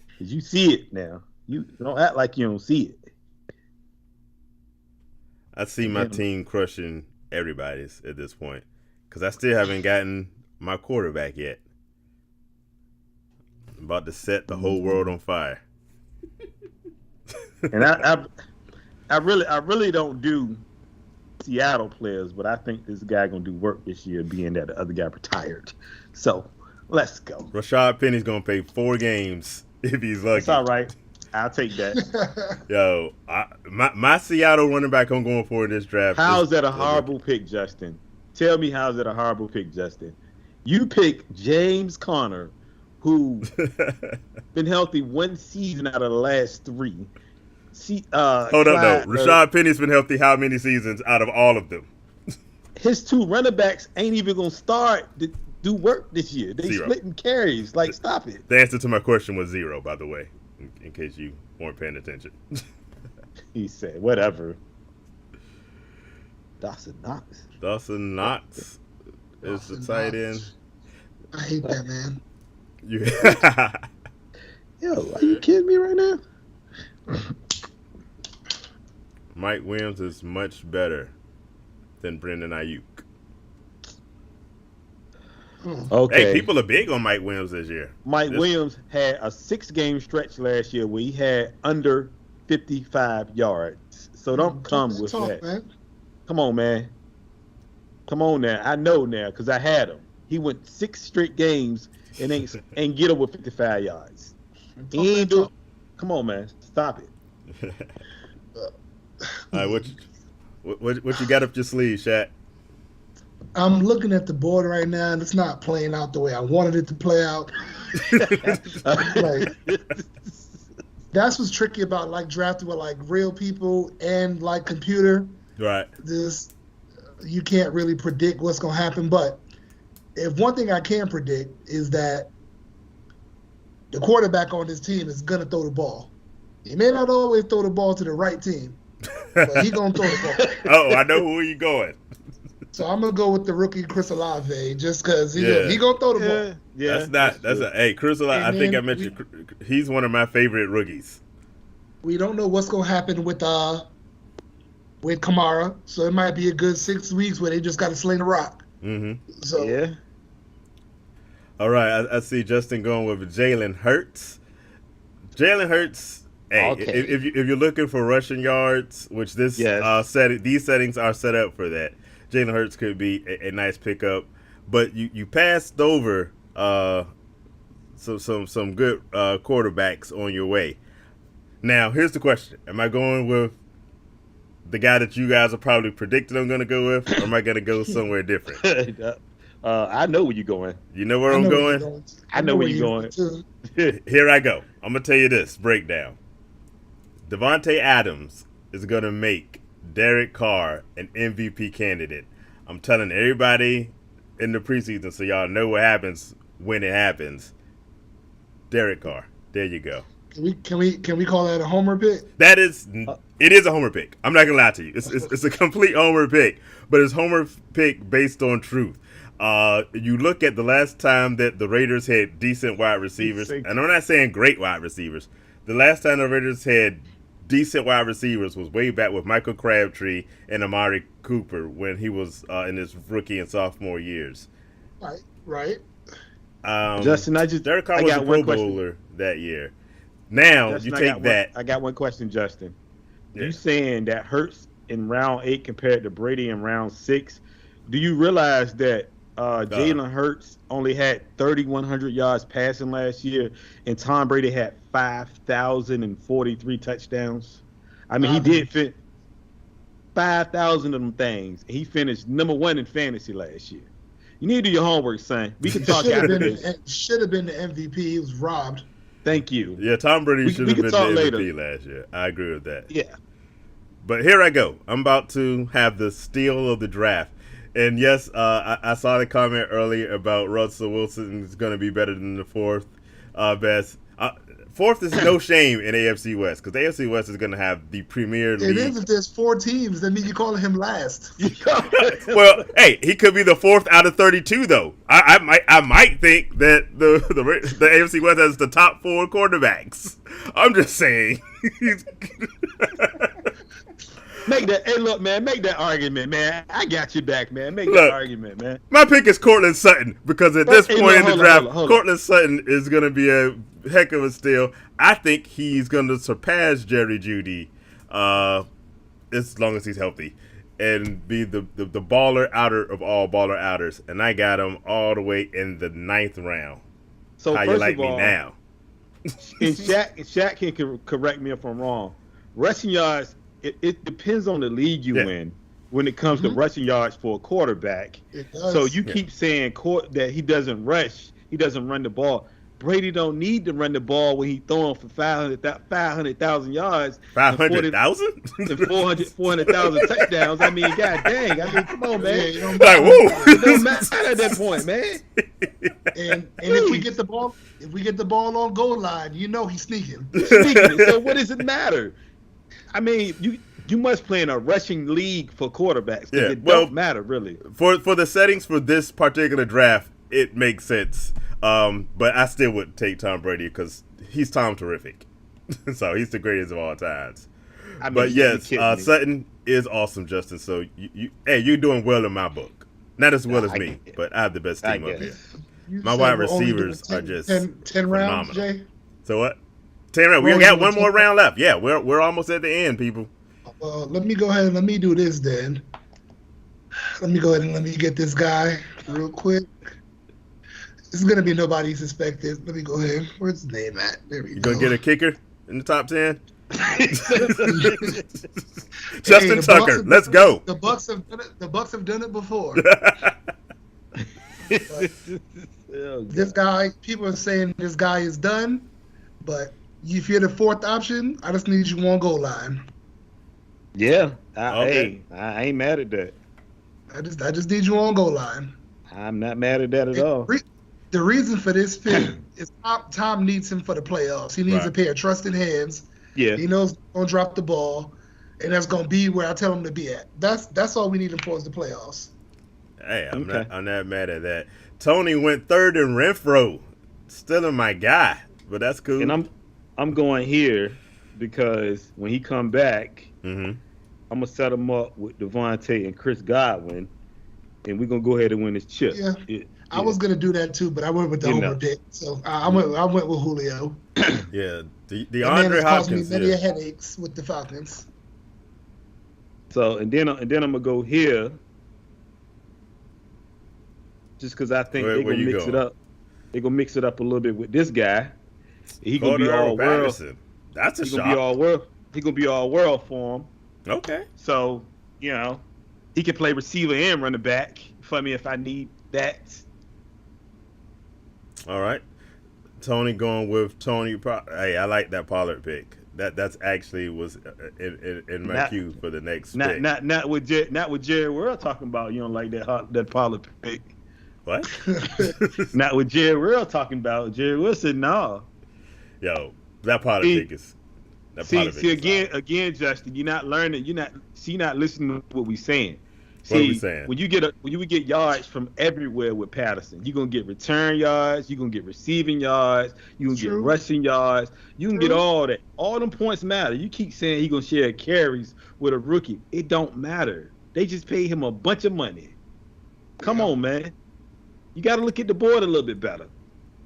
Because you see it now. You don't act like you don't see it. I see my team crushing everybody's at this point. Because I still haven't gotten my quarterback yet. I'm about to set the whole world on fire. And I really don't do Seattle players, but I think this guy gonna do work this year, being that the other guy retired. So let's go. Rashad Penny's gonna play 4 games if he's lucky. It's all right. I'll take that. Yo, my Seattle running back I'm going for in this draft. How's that a horrible pick, Justin? Tell me, how's that a horrible pick, Justin? You pick James Conner, who been healthy one season out of the last 3. Hold up, though. Rashad Penny's been healthy how many seasons out of all of them? His 2 running backs ain't even gonna start to do work this year. They 0. splitting carries. Like, stop it. The answer to my question was 0, by the way, in case you weren't paying attention. He said, whatever. Dawson Knox is the tight end. I hate that, man. Yo, are you kidding me right now? Mike Williams is much better than Brendan Ayuk. Okay. Hey, people are big on Mike Williams this year. Williams had a 6-game stretch last year where he had under 55 yards. So don't come with that. Man. Come on, man. Come on now. I know now because I had him. He went 6 straight games and ain't get over 55 yards. He ain't do. Come on, man. Stop it. All right, what you got up your sleeve, Shaq? I'm looking at the board right now, and it's not playing out the way I wanted it to play out. That's what's tricky about like drafting with like real people and like computer. Right. You can't really predict what's gonna happen, but if one thing I can predict is that the quarterback on this team is gonna throw the ball. He may not always throw the ball to the right team, but he gonna throw the ball. Oh, I know who you going. So I'm gonna go with the rookie Chris Olave just because he gonna throw the ball. Yeah, hey, Chris Olave. I think I mentioned he's one of my favorite rookies. We don't know what's gonna happen with Kamara, so it might be a good 6 weeks where they just got to sling the rock. Mm-hmm. So yeah. All right, I see Justin going with Jalen Hurts. Jalen Hurts. Hey, okay. if you're looking for rushing yards, which these settings are set up for that, Jalen Hurts could be a nice pickup. but you passed over some good quarterbacks on your way. Now, here's the question: am I going with the guy that you guys are probably predicting I'm going to go with, or am I going to go somewhere different? I know where you're going. You know where I'm going? I know where you're going. Here I go. I'm going to tell you this breakdown. Devontae Adams is going to make Derek Carr an MVP candidate. I'm telling everybody in the preseason so y'all know what happens when it happens. Derek Carr. There you go. Can we call that a homer pick? It is a homer pick. I'm not gonna lie to you. It's a complete homer pick, but it's homer pick based on truth. You look at the last time that the Raiders had decent wide receivers, and I'm not saying great wide receivers. The last time the Raiders had decent wide receivers was way back with Michael Crabtree and Amari Cooper when he was in his rookie and sophomore years. Right. Justin, Derek Carr was a Pro Bowler that year. Now, Justin, you take that. I got one question, Justin. Yeah. You saying that Hurts in round 8 compared to Brady in round 6. Do you realize that Jalen Hurts only had 3,100 yards passing last year, and Tom Brady had 5,043 touchdowns? I mean, he did fit 5,000 of them things. He finished number 1 in fantasy last year. You need to do your homework, son. We can talk after this. Should have been the MVP. He was robbed. Thank you. Yeah, Tom Brady should have been the MVP last year. I agree with that. Yeah. But here I go. I'm about to have the steal of the draft. And yes, I saw the comment earlier about Russell Wilson is going to be better than the fourth best. Fourth is no shame in AFC West because AFC West is going to have the premier league. It is if there's 4 teams, then you calling him last. Well, hey, he could be the 4th out of 32 though. I might think that the AFC West has the top 4 quarterbacks. I'm just saying. Make that argument, man. I got you back, man. Make that argument, man. My pick is Cortland Sutton because at this point in the draft, Cortland Sutton is going to be a heck of a steal. I think he's going to surpass Jerry Jeudy as long as he's healthy and be the baller outer of all baller outers. And I got him all the way in the 9th round. So how you like me now? And Shaq can correct me if I'm wrong. Rushing yards, it depends on the league you in when it comes to rushing yards for a quarterback. It does. So you keep saying that he doesn't rush, he doesn't run the ball. Brady don't need to run the ball when he's throwing for 500,000 yards. 500,000? 400,000 touchdowns. I mean, god dang. I mean, come on, man. It don't matter at that point, man. And if we get the ball on goal line, you know he's sneaking. So what does it matter? I mean, you must play in a rushing league for quarterbacks. Yeah, it don't matter really. For the settings for this particular draft, it makes sense. But I still would take Tom Brady because he's Tom terrific. So he's the greatest of all times. I mean, but yes, Sutton is awesome, Justin. So you're doing well in my book. Not as well as me, but I have the best team up here. My wide receivers are just 10 rounds, Jay? So what? 10 rounds. We got one more round left. Yeah, we're almost at the end, people. Let me go ahead and let me do this then. Let me go ahead and let me get this guy real quick. This is going to be nobody suspected. Let me go ahead. Where's his name at? There we go. You going to get a kicker in the top 10? Justin Tucker, let's go. The Bucks have done it before. This guy, people are saying this guy is done, but if you're the 4th option, I just need you on goal line. Yeah. Hey, I ain't mad at that. I just need you on goal line. I'm not mad at that at all. The reason for this pick is Tom needs him for the playoffs. He needs a pair of trusted hands. Yeah. He knows he's going to drop the ball, and that's going to be where I tell him to be at. That's all we need him for is the playoffs. Hey, I'm not mad at that. Tony went 3rd in Renfro. Still my guy, but that's cool. And I'm going here because when he come back, I'm going to set him up with Devontae and Chris Godwin, and we're going to go ahead and win this chip. Yeah. I was going to do that too, but I went with the homer pick. So I went with Julio. Yeah. DeAndre Hopkins caused me many headaches with the Falcons. So, and then I'm going to go here. just because I think Where they're gonna you mix going? it up. They're gonna mix it up a little bit with this guy. He gonna be Cordero all world. Patterson. That's a He shock. gonna be all world. He gonna be all world for him. Okay. So you know, he can play receiver and running back for me if I need that. All right. Tony going with Tony. Hey, I like that Pollard pick. That's actually was in my queue for the next pick. Not with Jerry World talking about you don't like that Pollard pick. What? Not with Jerry World talking about. Jerry World said no. Yo, that Pollard pick is. See again, Justin, you're not learning. You're not listening to what we're saying. What are we saying? When you get yards from everywhere with Patterson, you're gonna get return yards, you're gonna get receiving yards, you're gonna get rushing yards, you can get all that. All them points matter. You keep saying he's gonna share carries with a rookie. It don't matter. They just paid him a bunch of money. Come on, man. You gotta look at the board a little bit better.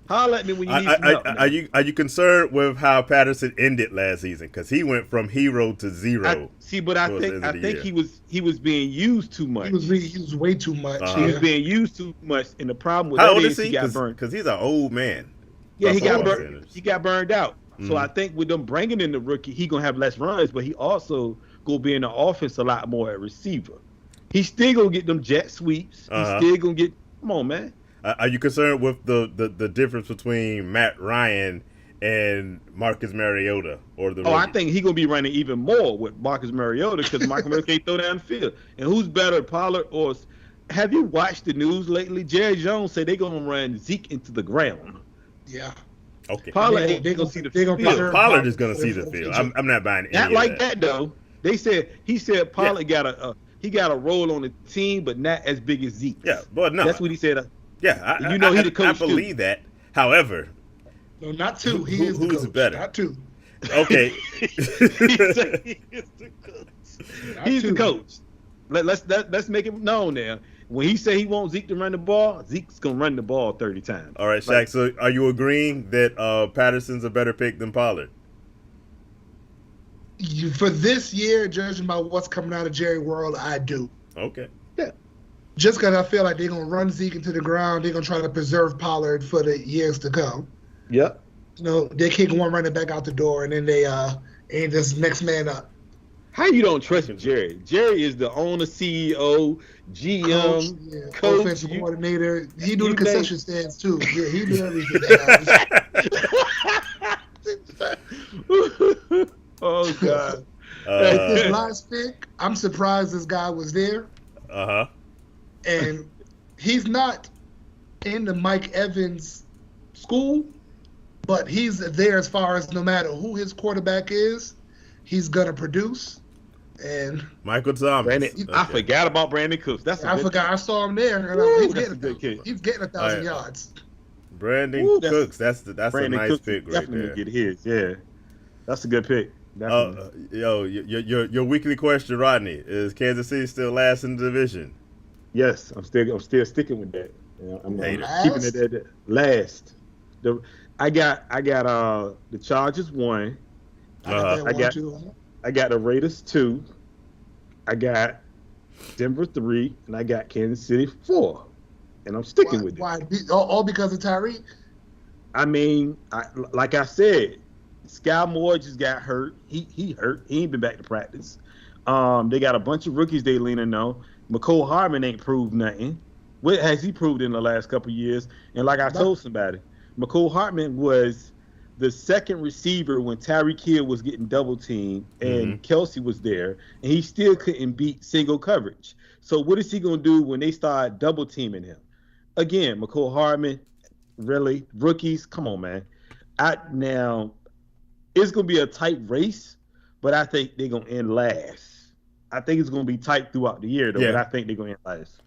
Holler at me when you need some help. Are you concerned with how Patterson ended last season? Because he went from hero to zero. I think he was being used too much. He was way too much. He was being used too much, and the problem with how that old is he got burned. Because he's an old man. Yeah, he got burned out. Mm-hmm. So I think with them bringing in the rookie, he gonna have less runs, but he also gonna be in the offense a lot more at receiver. He still gonna get them jet sweeps. He still gonna get. Come on, man. Are you concerned with the difference between Matt Ryan and Marcus Mariota or the? I think he's gonna be running even more with Marcus Mariota because Marcus Mariota can't throw down the field. And who's better, Pollard or? Have you watched the news lately? Jerry Jones said they're gonna run Zeke into the ground. Yeah. Okay. Pollard ain't gonna see the field. Pollard is gonna see the field. I'm not buying any not of like that though. He said Pollard got a role on the team, but not as big as Zeke. Yeah, but no. That's what he said. Yeah, he the coach I believe that. However, no, not two. Who's better? Not two. Okay. He's the coach. Let's make it known now. When he say he wants Zeke to run the ball, Zeke's gonna run the ball 30 times. All right, Shaq. So, are you agreeing that Patterson's a better pick than Pollard? For this year, judging by what's coming out of Jerry World, I do. Okay. Yeah. Just because I feel like they're going to run Zeke into the ground, they're going to try to preserve Pollard for the years to come. Yep. You know, they kick one running back out the door, and then they ain't just next man up. How you don't trust Jerry? Jerry is the owner, CEO, GM, coach, offensive coordinator. He do the concession stands too. Yeah, he do everything. Oh God! This last pick, I'm surprised this guy was there. And he's not in the Mike Evans school, but he's there as far as no matter who his quarterback is, he's gonna produce. And Michael Thomas. I forgot about Brandon Cooks. I saw him there. Ooh, he's getting 1,000 yards. Brandon Cooks. That's a nice Cooks pick right definitely there. Get his. Yeah, that's a good pick. Your weekly question, Rodney, is Kansas City still last in the division? Yes, I'm still sticking with that. I'm keeping it at last. I got the Chargers 1. I got the Raiders 2. I got Denver 3, and I got Kansas City 4. And I'm sticking with it. Why? All because of Tyreek? I mean, like I said, Sky Moore just got hurt. He hurt. He ain't been back to practice. They got a bunch of rookies they leaning on. McCole Hardman ain't proved nothing. What has he proved in the last couple of years? And like I told somebody, McCole Hardman was the second receiver when Tyreek Hill was getting double teamed and Kelsey was there, and he still couldn't beat single coverage. So what is he going to do when they start double teaming him? Again, McCole Hardman, really? Rookies? Come on, man. Now, it's going to be a tight race, but I think they're going to end last. I think it's going to be tight throughout the year, though, but I think they're going to end last.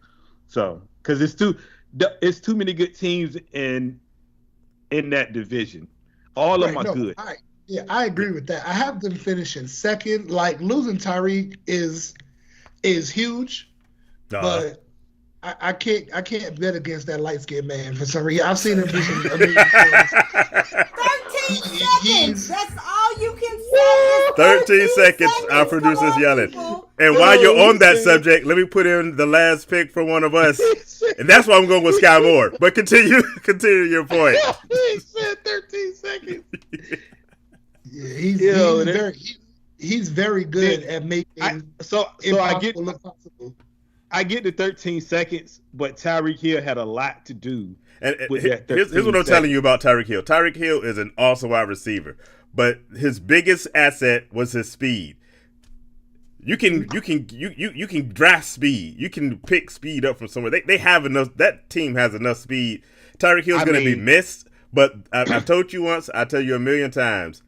So, because it's too many good teams in that division. All of them are good. I agree with that. I have them finishing second. Like, losing Tyreek is huge, but I can't bet against that light-skinned man for some reason. I've seen him do some amazing things. 13 seconds. That's all you can say. 13 seconds. Our producer's yelling. And while you're on that subject, let me put in the last pick for one of us. And that's why I'm going with Sky Moore. But continue your point. He said 13 seconds. Yeah, he's very good at making impossible look possible. I get the 13 seconds, but Tyreek Hill had a lot to do with that 13 here's what I'm telling you about Tyreek Hill. Tyreek Hill is an awesome wide receiver, but his biggest asset was his speed. You can draft speed. You can pick speed up from somewhere. They have enough. That team has enough speed. Tyreek Hill's going to be missed, but I've told you once. I tell you a million times.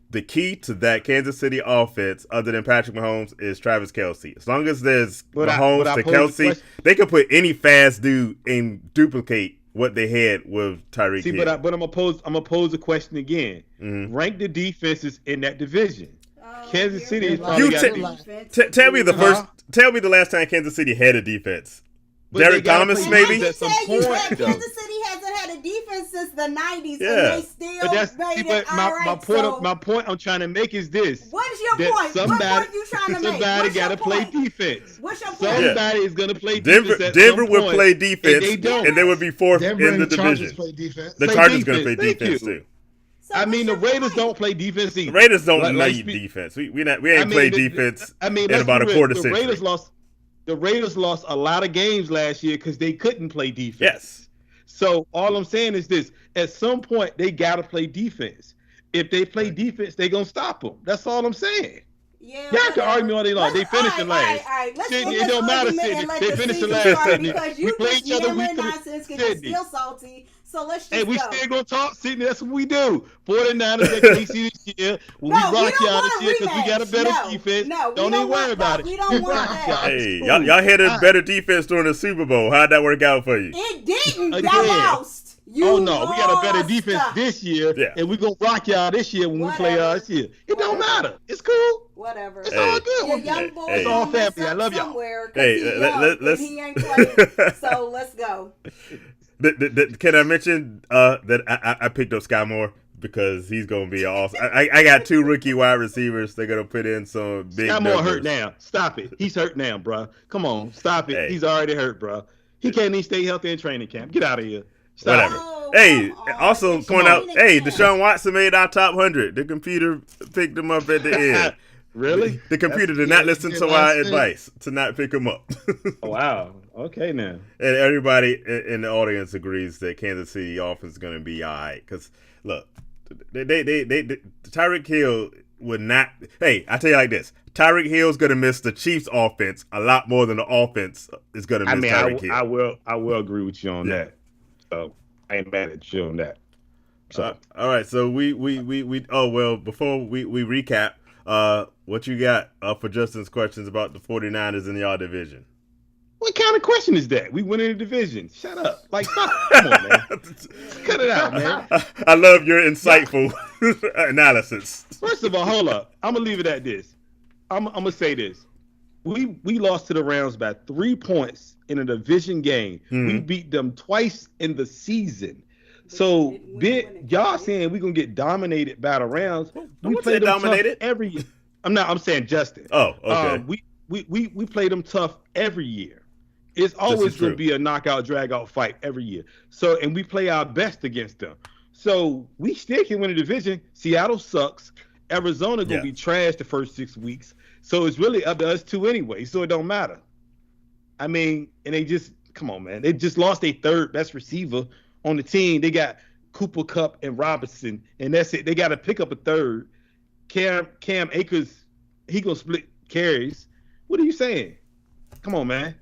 The key to that Kansas City offense, other than Patrick Mahomes, is Travis Kelce. As long as there's Mahomes to Kelce, they can put any fast dude and duplicate what they had with Tyreek Hill. But I'm gonna pose the question again. Mm-hmm. Rank the defenses in that division. Kansas City is probably tell me the last time Kansas City had a defense. Derek Thomas, maybe. Kansas City hasn't had a defense since the 90s, and they still made it all right. My point I'm trying to make is this. What is your point? What point you trying to make? Somebody got to play defense. What's your point? Somebody is going to play defense. Denver would play defense, and they would be fourth in the division. The Chargers going to play defense too. So the Raiders don't play defense either. The Raiders don't need defense. We ain't played defense in about a quarter century. The Raiders lost a lot of games last year because they couldn't play defense. Yes. So all I'm saying is this: at some point, they got to play defense. If they play defense, they're gonna stop them. That's all I'm saying. Yeah. Y'all can argue all day long. They finished last. It don't matter, Sydney. They finished last. Because you just yelling nonsense because you're still salty. So let's just we still gonna talk, Sydney. That's what we do. 49ers at KC this year. We rock y'all this year because we got a better defense. Don't even worry about it. We don't want that. Hey, y'all had a better defense during the Super Bowl. How'd that work out for you? It didn't. Y'all lost. We got a better defense this year, and we're gonna rock y'all this year when we play y'all this year. It don't matter. It's cool. Whatever. It's all good. Young boy, it's all family. I love y'all. Let's. He ain't playing. So let's go. Can I mention that I picked up Sky Moore because he's going to be awesome. I got two rookie wide receivers. They're going to put in some big Sky Moore hurt now. Stop it. He's hurt now, bro. Come on. Stop it. Hey. He's already hurt, bro. He can't even stay healthy in training camp. Get out of here. Stop it. Also point out, Deshaun Watson made our top 100. The computer picked him up at the end. Really? The computer did not listen to our advice to not pick him up. Oh, wow. Okay, now. And everybody in the audience agrees that Kansas City offense is going to be all right. Because, look, Tyreek Hill would not. Hey, I tell you like this. Tyreek Hill is going to miss the Chiefs' offense a lot more than the offense is going to miss Tyreek Hill. I will agree with you on that. So I ain't mad at you on that. So all right. So we before we recap, what you got for Justin's questions about the 49ers in y'all division? What kind of question is that? We win in the division. Shut up. Stop. Come on, man. Cut it out, man. I love your insightful analysis. First of all, hold up. I'm going to leave it at this. I'm going to say this. We lost to the Rams by 3 points in a division game. Mm-hmm. We beat them twice in the season. So, y'all saying we're going to get dominated by the Rams. We play them dominated every year. I'm saying Justin. Oh, okay. We play them tough every year. It's always going to be a knockout, drag-out fight every year. So, and we play our best against them. So, we still can win the division. Seattle sucks. Arizona going to be trash the first 6 weeks. So, it's really up to us two anyway. So, it don't matter. I mean, and they just, come on, man. They just lost their third best receiver on the team. They got Cooper Kupp and Robinson, and that's it. They got to pick up a third. Cam Akers, he going to split carries. What are you saying? Come on, man.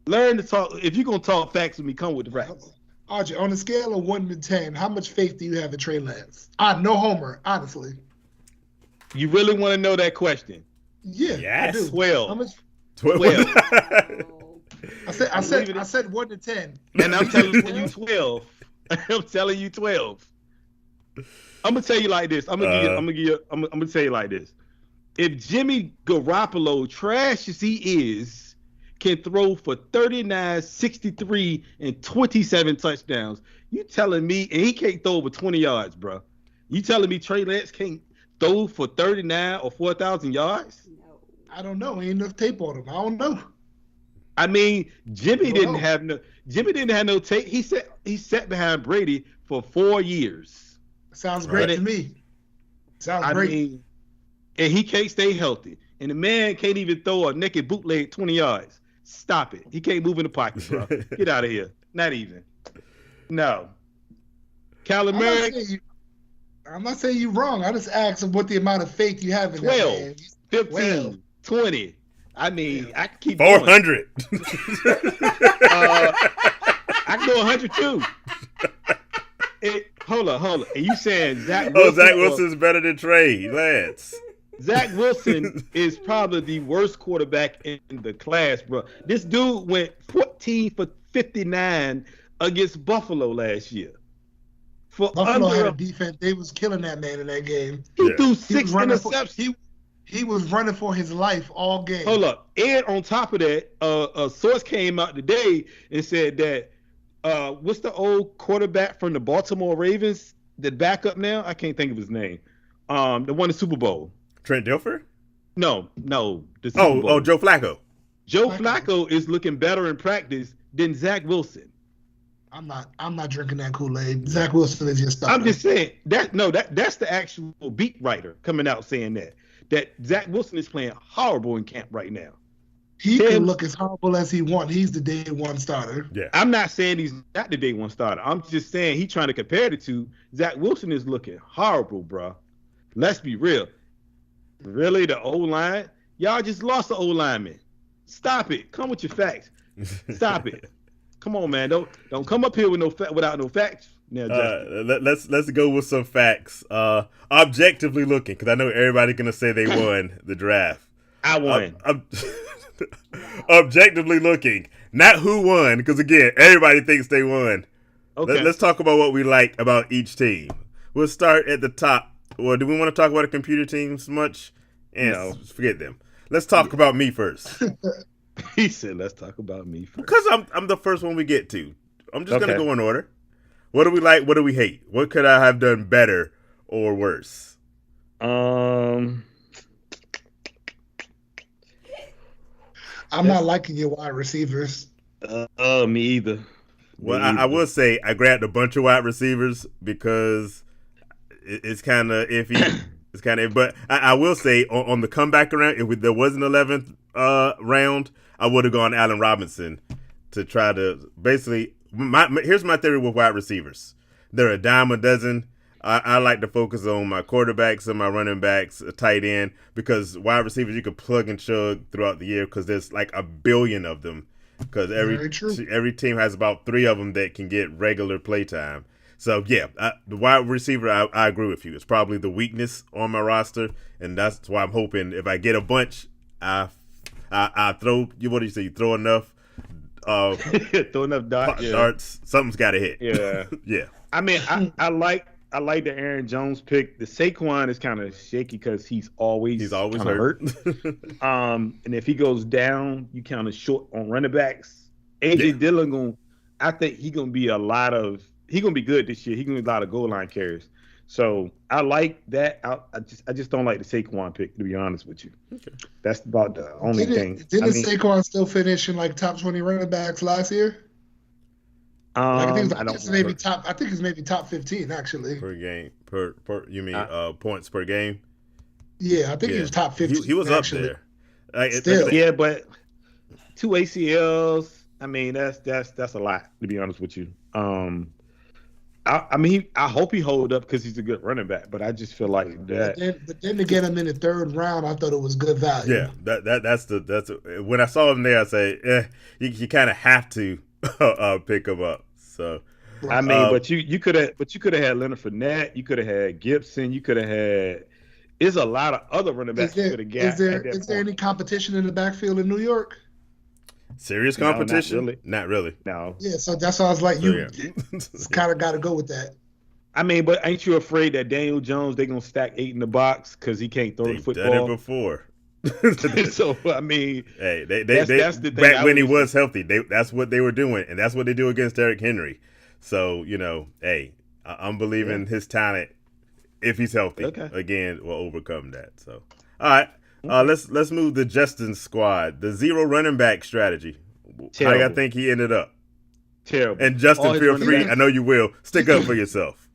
Learn to talk. If you're going to talk facts with me, come with the facts. RJ, on a scale of 1 to 10, how much faith do you have in Trey Lance? No homer, honestly. You really want to know that question? Yeah, yes. I do. 12. How much? 12. I said 1 to 10. And I'm telling you 12. I'm telling you 12. I'm gonna tell you like this. I'm gonna tell you like this. If Jimmy Garoppolo, trash as he is, can throw for 39, 63, and 27 touchdowns, you telling me, and he can't throw over 20 yards, bro. You telling me Trey Lance can't throw for 39 or 4,000 yards? I don't know. Ain't enough tape on him. I don't know. I mean, Jimmy didn't have no tape. He sat behind Brady for 4 years. Sounds great to me. Sounds great. Mean, and he can't stay healthy. And the man can't even throw a naked bootleg 20 yards. Stop it. He can't move in the pocket, bro. Get out of here. Not even. No. Kyler I'm not saying you're wrong. I just asked him what the amount of faith you have in 12, that man. 15, 20. I mean, I can keep 400. I can go 100 too. Hold on. And you saying Zach Wilson? Zach Wilson's better than Trey Lance. Zach Wilson is probably the worst quarterback in the class, bro. This dude went 14 for 59 against Buffalo last year. Buffalo had a defense. They was killing that man in that game. He threw 6 interceptions. He was running for his life all game. Hold up. And on top of that, a source came out today and said that what's the old quarterback from the Baltimore Ravens, the backup now? I can't think of his name. The won the Super Bowl. Trent Dilfer? No. The Super Bowl. Joe Flacco. Joe Flacco is looking better in practice than Zach Wilson. I'm not drinking that Kool-Aid. Zach Wilson is just. I'm just saying that's the actual beat writer coming out saying that Zach Wilson is playing horrible in camp right now. He can look as horrible as he wants. He's the day one starter. Yeah. I'm not saying he's not the day one starter. I'm just saying he's trying to compare the two. Zach Wilson is looking horrible, bro. Let's be real. Really, the O-line? Y'all just lost the O-lineman. Stop it. Come with your facts. Stop it. Come on, man. Don't come up here with without no facts. Now, let's go with some facts. Objectively looking, because I know everybody's gonna say they won the draft. I won. Objectively looking, not who won, because again, everybody thinks they won. Okay. Let's talk about what we like about each team. We'll start at the top. Well, do we want to talk about the computer teams much? No, forget them. Let's talk about me first. He said, "Let's talk about me first." Because I'm the first one we get to. I'm just gonna go in order. What do we like? What do we hate? What could I have done better or worse? I'm not liking your wide receivers. Me either. Well, I will say I grabbed a bunch of wide receivers because it's kind of iffy. It's kind of, but I will say on the comeback around, if there was an 11th round, I would have gone Allen Robinson to try to basically. Here's my theory with wide receivers. They're a dime a dozen. I like to focus on my quarterbacks and my running backs, a tight end, because wide receivers you can plug and chug throughout the year because there's like a billion of them. Because every team has about 3 of them that can get regular play time. So, yeah, the wide receiver, I agree with you. It's probably the weakness on my roster, and that's why I'm hoping if I get a bunch, I throw, what do you say, you throw enough throw enough darts, something's got to hit. Yeah. Yeah. I mean, I like the Aaron Jones pick. The Saquon is kind of shaky because he's always hurt. And if he goes down, you kind of short on running backs. AJ Dillon I think he's gonna be good this year. He's gonna be a lot of goal line carries. So I like that. I just don't like the Saquon pick, to be honest with you. Okay. That's about the only thing. Didn't Saquon still finish in like top 20 running backs last year? I think it's maybe top 15 actually. Per game. You mean points per game? Yeah, I think he was top 15. He was actually. up there. Yeah, but 2 ACLs. I mean, that's a lot, to be honest with you. I mean, I hope he hold up because he's a good running back, but I just feel like that. But then to get him in the 3rd round, I thought it was good value. Yeah, that's when I saw him there, I say, you kind of have to pick him up. So, I mean, but you could have had Leonard Fournette, you could have had Gibson, you could have had. There's a lot of other running backs you could have got. Is there any competition in the backfield in New York? Serious competition? No, not really. No. Yeah, so that's why I was like, kind of got to go with that. I mean, but ain't you afraid that Daniel Jones, they're going to stack 8 in the box because he can't throw the football? They've done it before. So, I mean, hey, that's the thing. Back when he was healthy, that's what they were doing, and that's what they do against Derrick Henry. So, hey, I'm believing his talent, if he's healthy, again, will overcome that. So, all right. Let's move to Justin's squad. The zero running back strategy. Terrible. How do I think he ended up? Terrible. And Justin, feel free. I know you will. Stick up for yourself.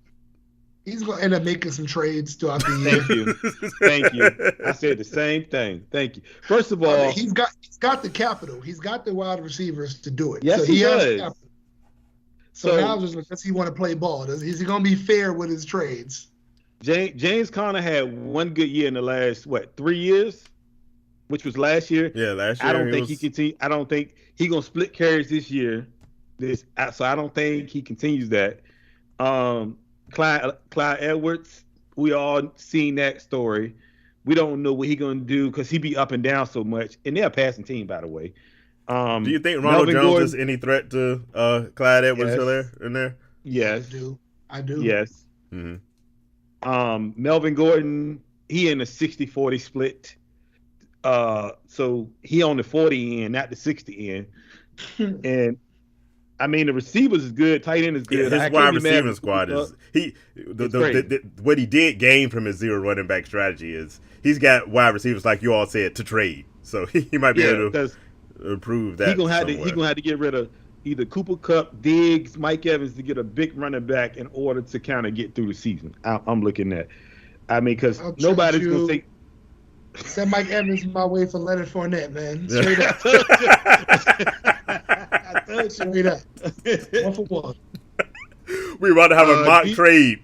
He's going to end up making some trades throughout the year. Thank you. I said the same thing. Thank you. First of all, he's got the capital. He's got the wide receivers to do it. Yes, so he has does. capital. So now just like, does he want to play ball? Is he going to be fair with his trades? James Conner had one good year in the last 3 years, which was last year. Yeah, last year. I don't think he continue. I don't think he's gonna split carries this year. So I don't think he continues that. Clyde Edwards, we all seen that story. We don't know what he's gonna do because he be up and down so much, and they're a passing team, by the way. Do you think Ronald Jones Gordon is any threat to Clyde Edwards in there? Yes, I do. Yes. Mm-hmm. Melvin Gordon, he in a 60-40 split. So he on the 40 end, not the 60 end. And I mean, the receivers is good, tight end is good. His wide receiving squad is what he did gain from his zero running back strategy is he's got wide receivers like you all said to trade. So he might be able to improve that. He gonna have to get rid of either Cooper Kupp, Diggs, Mike Evans to get a big running back in order to kind of get through the season. I'm looking at. I mean, because nobody's gonna take. Send Mike Evans my way for Leonard Fournette, man. Straight up. I told you. Straight up. 1 for 1. We're about to have a mock trade.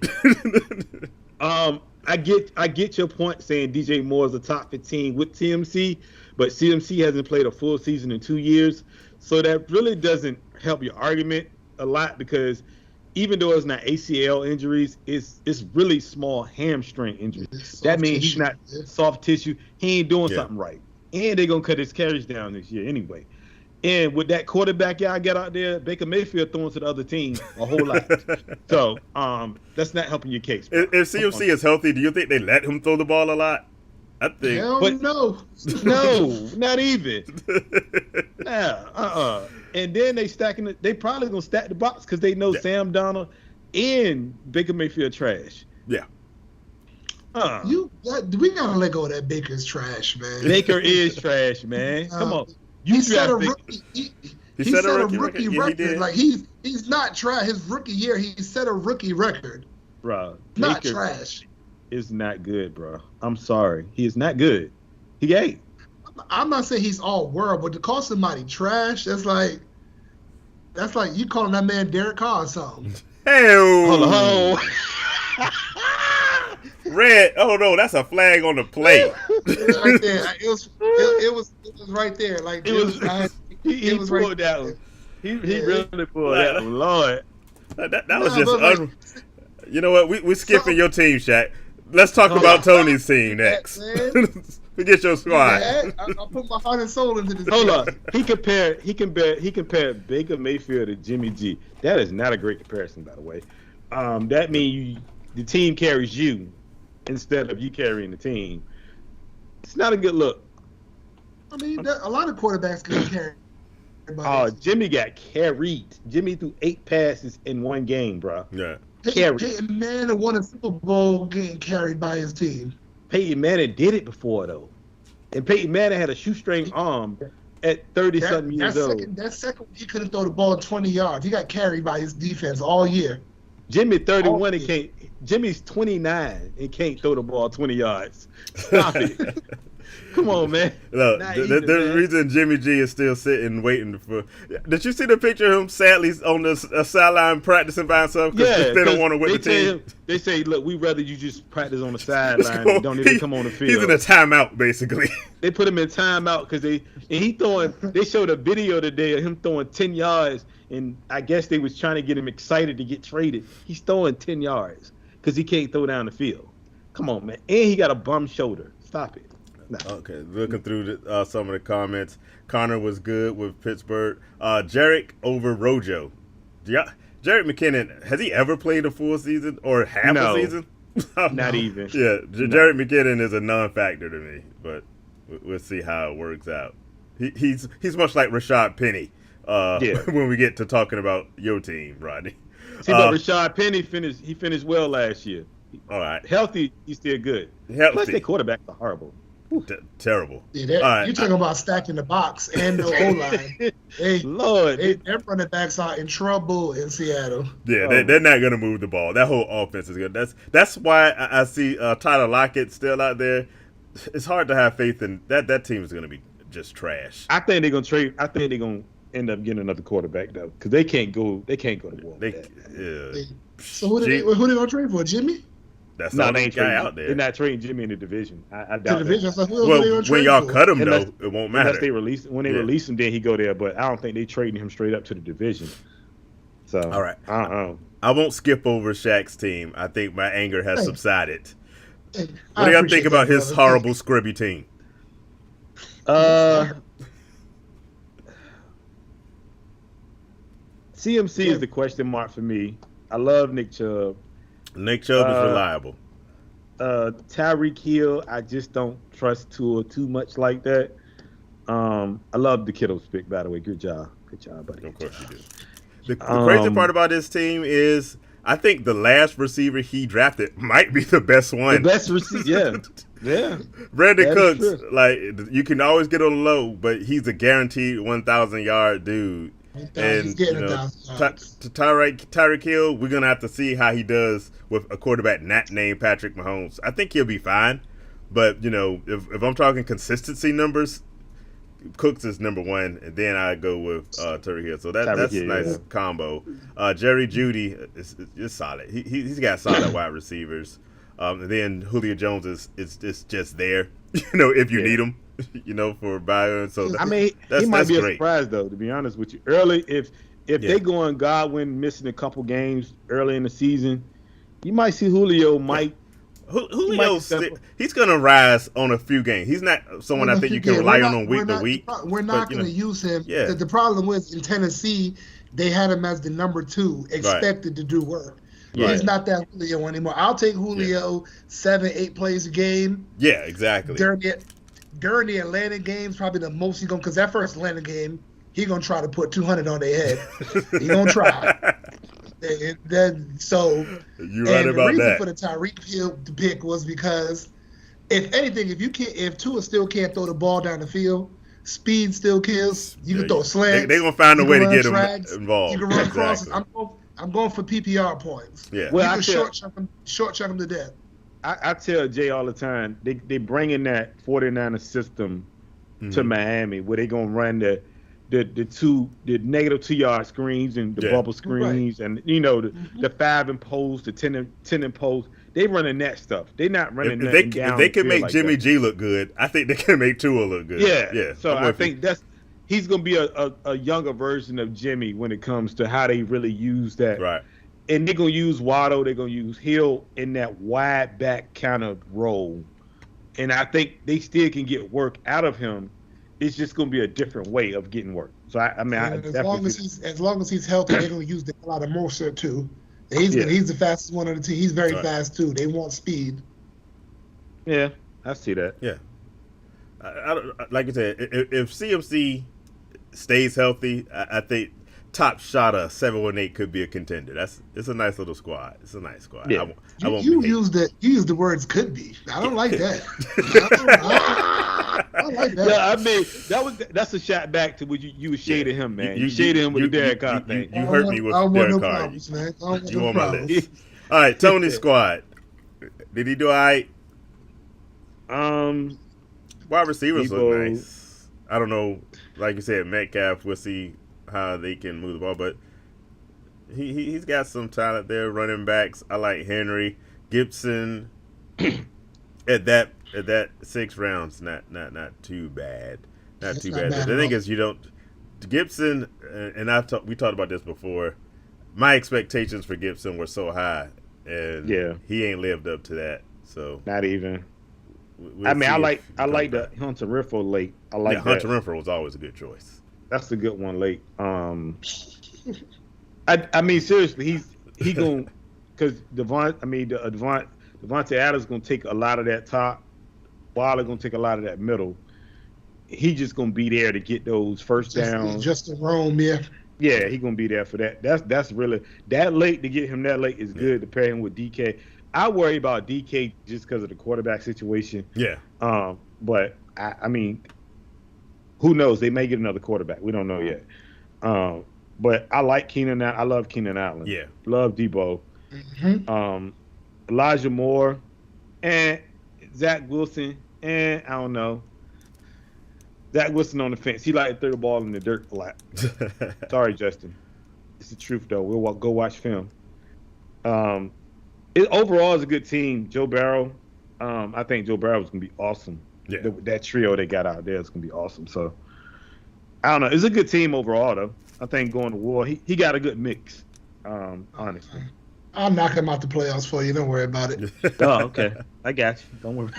I get your point saying DJ Moore is a top 15 with CMC, but CMC hasn't played a full season in 2 years, so that really doesn't help your argument a lot because even though it's not ACL injuries, it's really small hamstring injuries. That means he's not soft tissue. He ain't doing something right. And they're going to cut his carries down this year anyway. And with that quarterback y'all got out there, Baker Mayfield throwing to the other team a whole lot. So that's not helping your case. If CMC is healthy, do you think they let him throw the ball a lot? I think. No, not even. And then they probably gonna stack the box because they know Sam Darnold and Baker Mayfield trash. Yeah. We gotta let go of that Baker's trash, man. Baker is trash, man. Come on. He set a rookie. He set a rookie record. Yeah, like he's not trash. His rookie year, he set a rookie record. Bro, not trash. Is not good, bro. I'm sorry. He is not good. He ain't. I'm not saying he's all world, but to call somebody trash, that's like you calling that man Derek Carr or something. Hell. Red. Oh no, that's a flag on the play. Right there. It was right there. Like he pulled right that one. He really pulled that one. Lord. That was just you know what? We're skipping your team, Shaq. Let's talk about Tony's team next. Forget your squad. Yeah, I put my heart and soul into this. Hold on. He compared Baker Mayfield to Jimmy G. That is not a great comparison, by the way. That means the team carries you instead of you carrying the team. It's not a good look. I mean, a lot of quarterbacks can carry. Jimmy got carried. Jimmy threw 8 passes in one game, bro. Yeah. Peyton Manning won a Super Bowl getting carried by his team. Peyton Manning did it before, though. And Peyton Manning had a shoestring arm at 30-something years old. That second, he couldn't throw the ball 20 yards. He got carried by his defense all year. Jimmy 31 and can't. Jimmy's 29 and can't throw the ball 20 yards. Stop it. Come on, man. Look, the reason Jimmy G is still sitting waiting for. Did you see the picture of him sadly on the sideline practicing by himself? Because they don't want to win the team. They say, look, we'd rather you just practice on the sideline and don't even come on the field. He's in a timeout, basically. They put him in timeout because they showed a video today of him throwing 10 yards, and I guess they was trying to get him excited to get traded. He's throwing 10 yards because he can't throw down the field. Come on, man. And he got a bum shoulder. Stop it. No. Okay, looking through some of the comments. Connor was good with Pittsburgh. Jarek over Rojo. Jarek McKinnon, has he ever played a full season or half a season? Not even. Yeah, Jarek McKinnon is a non-factor to me, but we'll see how it works out. He's much like Rashad Penny when we get to talking about your team, Rodney. See, but Rashad Penny finished well last year. All right. Healthy, he's still good. Healthy. Plus, their quarterbacks are horrible. Terrible. Yeah, you're talking about stacking the box and the O-line. Their running backs are in trouble in Seattle. Yeah, they're not going to move the ball. That whole offense is good. That's why I see Tyler Lockett still out there. It's hard to have faith in that team is going to be just trash. I think they're going to trade. I think they're going to end up getting another quarterback though, because they can't go to war. So who they going to trade for? Jimmy? That's the only guy out there. They're not trading Jimmy in the division. I doubt that. Well, when y'all cut him, though, it won't matter. Unless they release him, then he go there. But I don't think they trading him straight up to the division. So all right, I won't skip over Shaq's team. I think my anger has subsided. What do y'all think about his horrible Scribby team? CMC is the question mark for me. I love Nick Chubb. Nick Chubb is reliable. Tyreek Hill, I just don't trust Tua too much like that. I love the Kittle's pick, by the way. Good job, buddy. Of course you do. The crazy part about this team is I think the last receiver he drafted might be the best one. The best receiver, yeah. Brandon Cooks, like you can always get on the low, but he's a guaranteed 1,000-yard dude. And Tyreek Hill, we're gonna have to see how he does with a quarterback not named Patrick Mahomes. I think he'll be fine, but if I'm talking consistency numbers, Cooks is number one, and then I go with Tyreek Hill. So that's a nice combo. Jerry Jeudy is solid. He's got solid wide receivers. And then Julio Jones is just there, if you need him. For Bayern. So he might be a surprise though, to be honest with you. Early, if they go on Godwin missing a couple games early in the season, you might see Julio he's gonna rise on a few games. He's not someone I think you can rely on week to week. We're not gonna use him. Yeah. The problem was in Tennessee, they had him as the number 2, expected to do work. Right. He's not that Julio anymore. I'll take Julio 7-8 plays a game. Yeah, exactly. During the Atlanta games, probably the most he's going to, because that first Atlanta game, he's going to try to put 200 on their head. He's going to try. You're right about that. The reason for the Tyreek Hill pick was because, if anything, if Tua still can't throw the ball down the field, speed still kills. You can throw slants. They're going to find a way to get him involved. You can run crosses. I'm going for PPR points. Yeah. Well, you can short chuck them to death. I tell Jay all the time, they bringing that 49er system to Miami, where they gonna run the negative 2-yard screens and the bubble screens, and the 5 and post, the 10 and post. They running that stuff. They not running. If they can make Jimmy G look good, I think they can make Tua look good. Yeah. So I think he's gonna be a younger version of Jimmy when it comes to how they really use that. Right. And they're going to use Waddle. They're going to use Hill in that wide back kind of role. And I think they still can get work out of him. It's just going to be a different way of getting work. So, as long as he's healthy, they're going to use a lot of Mercer, too. He's the fastest one on the team. He's very fast, too. They want speed. Yeah, I see that. Yeah. Like I said, if CMC stays healthy, I think top shot of 7-1-8 could be a contender. It's a nice little squad. It's a nice squad. Yeah. You used the words could be. I don't like that. I don't like that. Yeah, that's a shot back to what you was shading him, man. You shaded him with the Derek Carr thing. You hurt me with Derek Carr. You on my list. All right, Tony's squad. Did he do all right? Wide receivers look nice. I don't know. Like you said, Metcalf, we'll see how they can move the ball, but he's got some talent there. Running backs, I like Henry. Gibson at that 6 rounds, not too bad. Not too bad. The thing is, Gibson, and we talked about this before. My expectations for Gibson were so high, and he ain't lived up to that. So not even. I like the Hunter Renfrow late. I like that. Hunter Renfrow was always a good choice. That's a good one late. Seriously, he going because Devontae Adams gonna take a lot of that top. Waller gonna take a lot of that middle. He just gonna be there to get those first downs. Just a roam, yeah. Yeah, he gonna be there for that. That's really that late to get him that late is good to pair him with DK. I worry about DK just because of the quarterback situation. Yeah. But I mean, who knows? They may get another quarterback. We don't know yet. But I like Keenan. I love Keenan Allen. Yeah. Love Debo. Mm-hmm. Elijah Moore and Zach Wilson. And I don't know. Zach Wilson on the fence. He like to throw the ball in the dirt a lot. Sorry, Justin. It's the truth, though. We'll go watch film. Overall, it's a good team. Joe Burrow. I think Joe Burrow is going to be awesome. Yeah. That trio they got out there is going to be awesome. So, I don't know. It's a good team overall, though. I think going to war, he got a good mix, honestly. I'll knock him out the playoffs for you. Don't worry about it. Oh, okay. I got you. Don't worry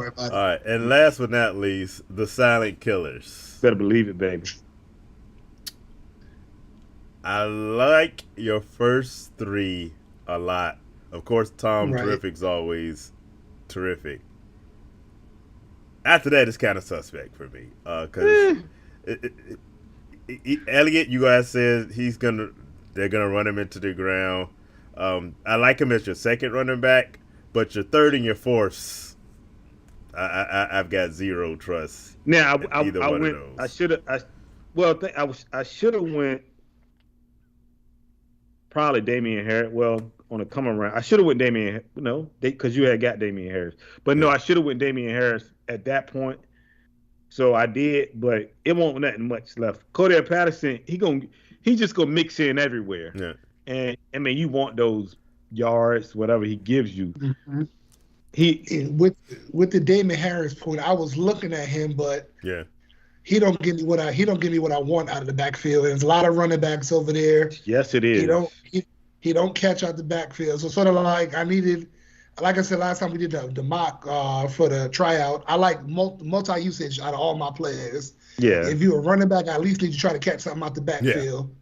about it. All right. And last but not least, the silent killers. Better believe it, baby. I like your first three a lot. Of course, Tom Terrific's always terrific. After that, it's kind of suspect for me. Because Elliott, you guys said they're gonna run him into the ground. I like him as your second running back, but your third and your fourth, I've got zero trust. Now I should have went probably Damien Harris. Well, on a come around, I should have went Damien. Because you had got Damien Harris, but no, I should have went Damien Harris at that point. So I did, but it won't nothing much left. Cordell Patterson, he just gonna mix in everywhere. Yeah. And I mean, you want those yards, whatever he gives you. Mm-hmm. With the Damien Harris point, I was looking at him, but he don't give me what I want out of the backfield. There's a lot of running backs over there. Yes, it is. He don't catch out the backfield. So sort of like I needed, like I said last time we did the mock for the tryout. I like multi usage out of all my players. Yeah. If you're a running back, I at least need to try to catch something out the backfield. Yeah.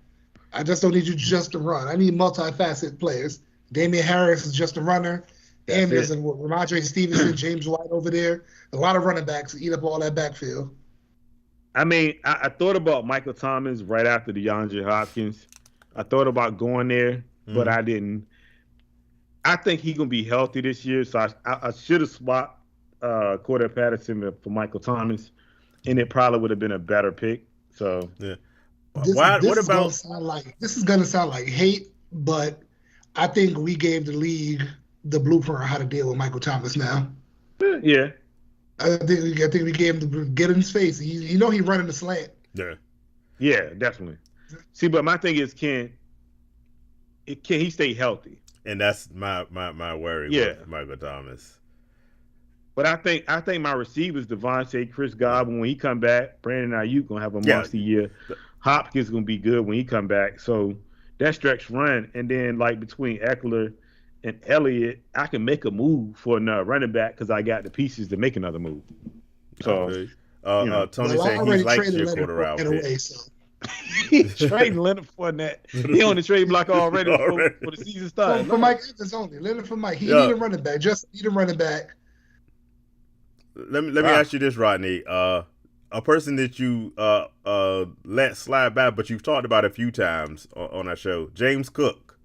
I just don't need you just to run. I need multifaceted players. Damien Harris is just a runner. And there's Ramondre Stevenson, James White over there. A lot of running backs eat up all that backfield. I mean, I thought about Michael Thomas right after DeAndre Hopkins. I thought about going there, but I didn't. I think he's going to be healthy this year, so I should have swapped Cordell Patterson for Michael Thomas, and it probably would have been a better pick. So, yeah. This is gonna sound like hate, but I think we gave the league the blueprint on how to deal with Michael Thomas now. Yeah. I think we gave him the get in his face. He running the slant. Yeah. Yeah, definitely. See, but my thing is, can he stay healthy? And that's my worry with Michael Thomas. But I think my receivers, Devontae, Chris Godwin, when he come back, Brandon Ayuk gonna have a monster year. Hopkins gonna be good when he come back. So that stretch run, and then like between Eckler and Elliott, I can make a move for another running back because I got the pieces to make another move. So Tony saying he's like your quarter out. He's trading Leonard Fournette. He on the trade block already. For the season start. For Mike Evans only. Leonard for Mike. He need a running back. Just need a running back. Let me ask you this, Rodney. A person that you let slide by, but you've talked about a few times on our show, James Cook.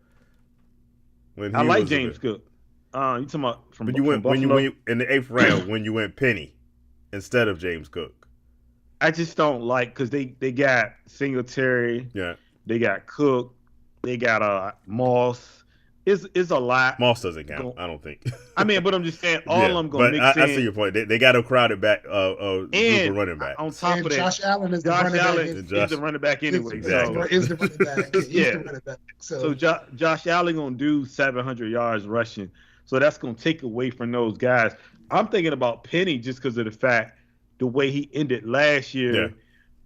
I like James Cook. You talking about when you went in the 8th round when you went Penny instead of James Cook? I just don't like because they got Singletary. Yeah. They got Cook. They got Moss. It's a lot. Moss doesn't count, I don't think. I mean, but I'm just saying all of them going to mix in. I see your point. They got a crowded back group of running back. On top of that, Josh Allen is the running back anyway. Exactly. Is the running back. Yeah. The running back. So Josh Allen going to do 700 yards rushing. So that's going to take away from those guys. I'm thinking about Penny just because of the way he ended last year.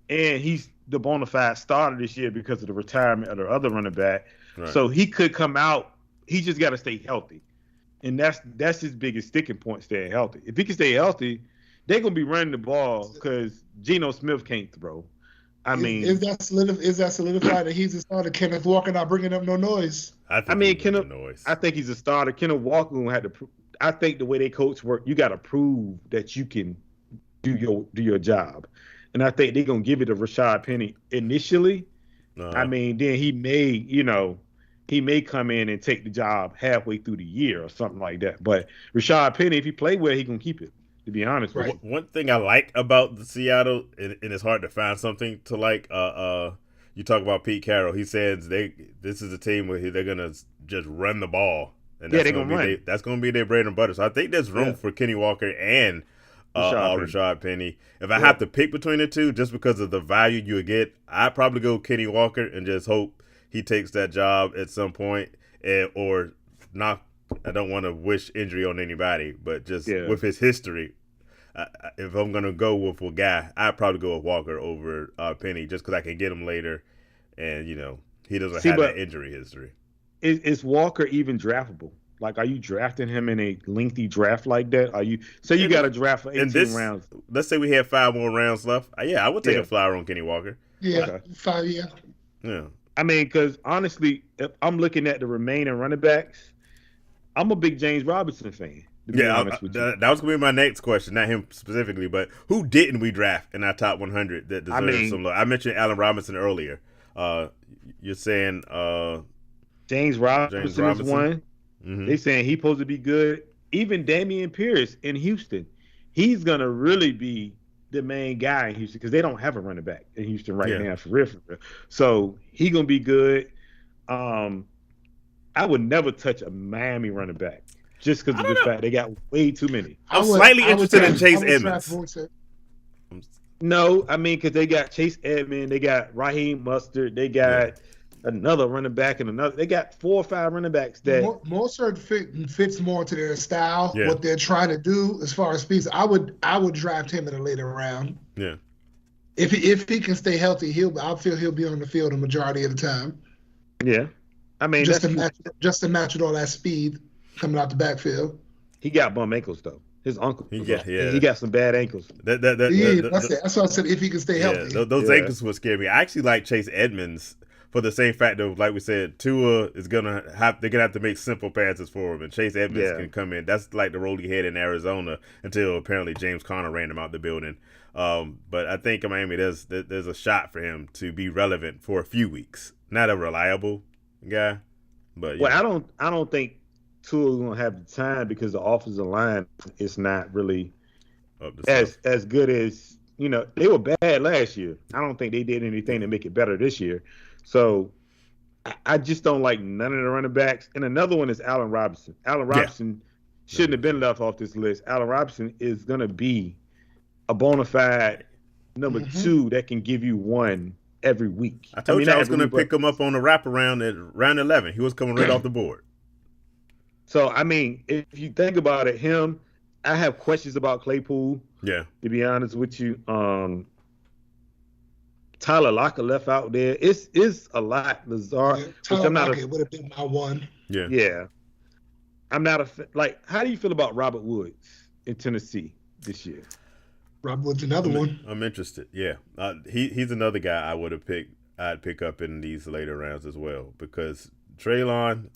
Yeah. And he's the bona fide starter this year because of the retirement of the other running back. Right. So he could come out. He just got to stay healthy. And that's his biggest sticking point, staying healthy. If he can stay healthy, they're going to be running the ball because Geno Smith can't throw. Is that solidified that he's a starter? Kenneth Walker not bringing up no noise? I think he's a starter. Kenneth Walker going to have to I think the way they coach work, you got to prove that you can do your job. And I think they're going to give it to Rashad Penny initially. I mean, then he may, he may come in and take the job halfway through the year or something like that. But Rashad Penny, if he play well, he can keep it. To be honest with you. One thing I like about the Seattle, and it's hard to find something to like. You talk about Pete Carroll. He says this is a team where they're gonna just run the ball, and that's that's gonna be their bread and butter. So I think there's room for Kenny Walker and Rashad Penny. If I have to pick between the two, just because of the value you would get, I'd probably go Kenny Walker and just hope he takes that job at some point, or not. I don't want to wish injury on anybody, but just with his history, if I'm going to go with a guy, I'd probably go with Walker over Penny, just because I can get him later, and, he doesn't have that injury history. Is Walker even draftable? Like, are you drafting him in a lengthy draft like that? Are you? So you got to draft for 18 rounds. Let's say we have 5 more rounds left. I would take a flyer on Kenny Walker. Yeah, 5, yeah. Yeah. I mean, because honestly, if I'm looking at the remaining running backs, I'm a big James Robinson fan. That was going to be my next question. Not him specifically, but who didn't we draft in our top 100 that deserves some love? I mentioned Allen Robinson earlier. You're saying James Robinson is one. Mm-hmm. They saying he's supposed to be good. Even Damian Pierce in Houston, he's going to really be the main guy in Houston because they don't have a running back in Houston right now for real. So he going to be good. I would never touch a Miami running back just because of the fact they got way too many. I'm slightly interested in Chase Edmonds. No, I mean, because they got Chase Edmonds, they got Raheem Mostert, they got another running back and another. They got 4 or 5 running backs that Mostert fits more to their style, what they're trying to do as far as speed. I would draft him in a later round. Yeah. If he can stay healthy, I feel he'll be on the field the majority of the time. Yeah. I mean, just to match with all that speed coming out the backfield. He got bum ankles though. His uncle. He got some bad ankles. That's what I said. If he can stay healthy, those ankles would scare me. I actually like Chase Edmonds for the same fact that, like we said, Tua is they're gonna have to make simple passes for him, and Chase Edmonds can come in. That's like the role he had in Arizona until apparently James Conner ran him out the building. But I think in Miami, there's a shot for him to be relevant for a few weeks. Not a reliable guy, but I don't think Tua's gonna have the time because the offensive line is not really as good as they were bad last year. I don't think they did anything to make it better this year. So I just don't like none of the running backs. And another one is Allen Robinson. Allen Robinson shouldn't have been left off this list. Allen Robinson is gonna be a bona fide number 2 that can give you one every week. I told you I was going to pick him up on the wraparound at round 11. He was coming right off the board. So, I mean, if you think about it, I have questions about Claypool. Yeah. To be honest with you. Tyler Lockett left out there. It's a lot. Lazard. Tyler Lockett would have been my one. Yeah. Yeah. I'm not how do you feel about Robert Woods in Tennessee this year? Rob Woods, another one. I'm interested. Yeah, he's another guy I would have picked. I'd pick up in these later rounds as well because Treylon,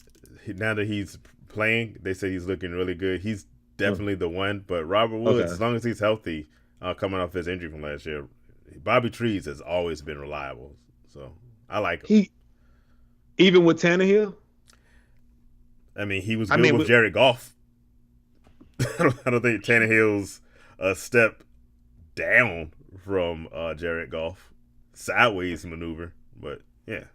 now that he's playing, they say he's looking really good. He's definitely the one. But Robert Woods, as long as he's healthy, coming off his injury from last year, Bobby Trees has always been reliable. So I like him. Even with Tannehill. I mean, he was good with Jared Goff. I don't think Tannehill's a step down from Jared Goff. Sideways maneuver, but yeah.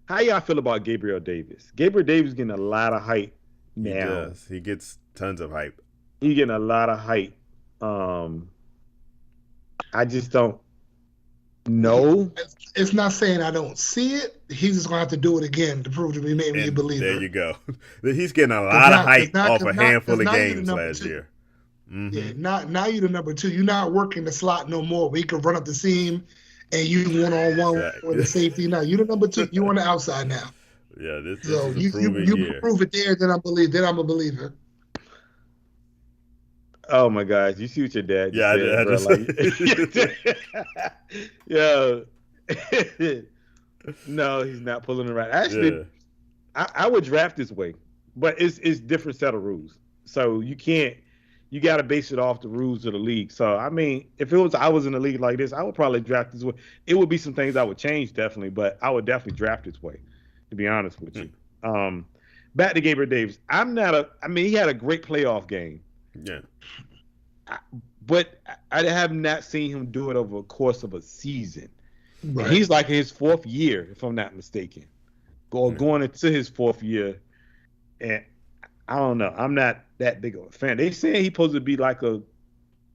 How y'all feel about Gabriel Davis? Gabriel Davis getting a lot of hype now. He does. He gets tons of hype. He's getting a lot of hype. I just don't know. It's not saying I don't see it. He's just going to have to do it again to prove to me maybe a believer. There you go. He's getting a lot of hype off a handful of games last year. Mm-hmm. Yeah, now you're the number 2. You're not working the slot no more where you can run up the seam and you one-on-one with the safety. Now you're the number 2. You're on the outside now. Yeah, this so is you prove it there, then I'm a believer. Oh my gosh, you see what your dad said, No, he's not pulling it right. Actually, I would draft this way, but it's different set of rules. So you got to base it off the rules of the league. So, I mean, if I was in a league like this, I would probably draft this way. It would be some things I would change, definitely, but I would definitely draft this way, to be honest with you. Back to Gabriel Davis. He had a great playoff game. Yeah. But I have not seen him do it over the course of a season. Right. And he's like in his fourth year, if I'm not mistaken. Going into his fourth year. And I don't know. I'm not that big of a fan. They saying he's supposed to be like a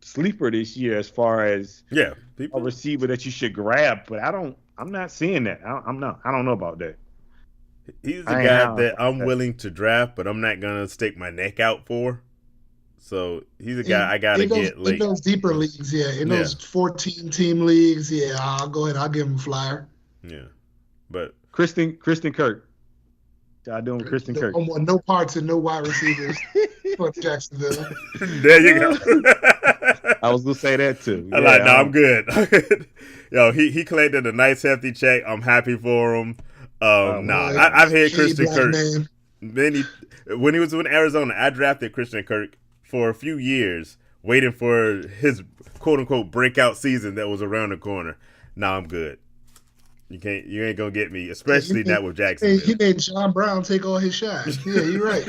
sleeper this year as far as a receiver that you should grab, but I'm not seeing that. I don't know about that. He's the guy that I'm willing to draft, but I'm not gonna stick my neck out for. So he's a guy I gotta get late. In those deeper leagues, in those 14-team leagues, I'll go ahead. I'll give him a flyer. Yeah, but Kristen Kirk. I doing Kristen Kirk. I want no parts and no wide receivers for Jacksonville. There you go. I was gonna say that too. I'm good. Yo, he collected a nice hefty check. I'm happy for him. I've had Christian Kirk. When he was in Arizona, I drafted Christian Kirk for a few years, waiting for his quote unquote breakout season that was around the corner. Now I'm good. You ain't gonna get me, especially not with Jackson. He made John Brown take all his shots. Yeah, you're right.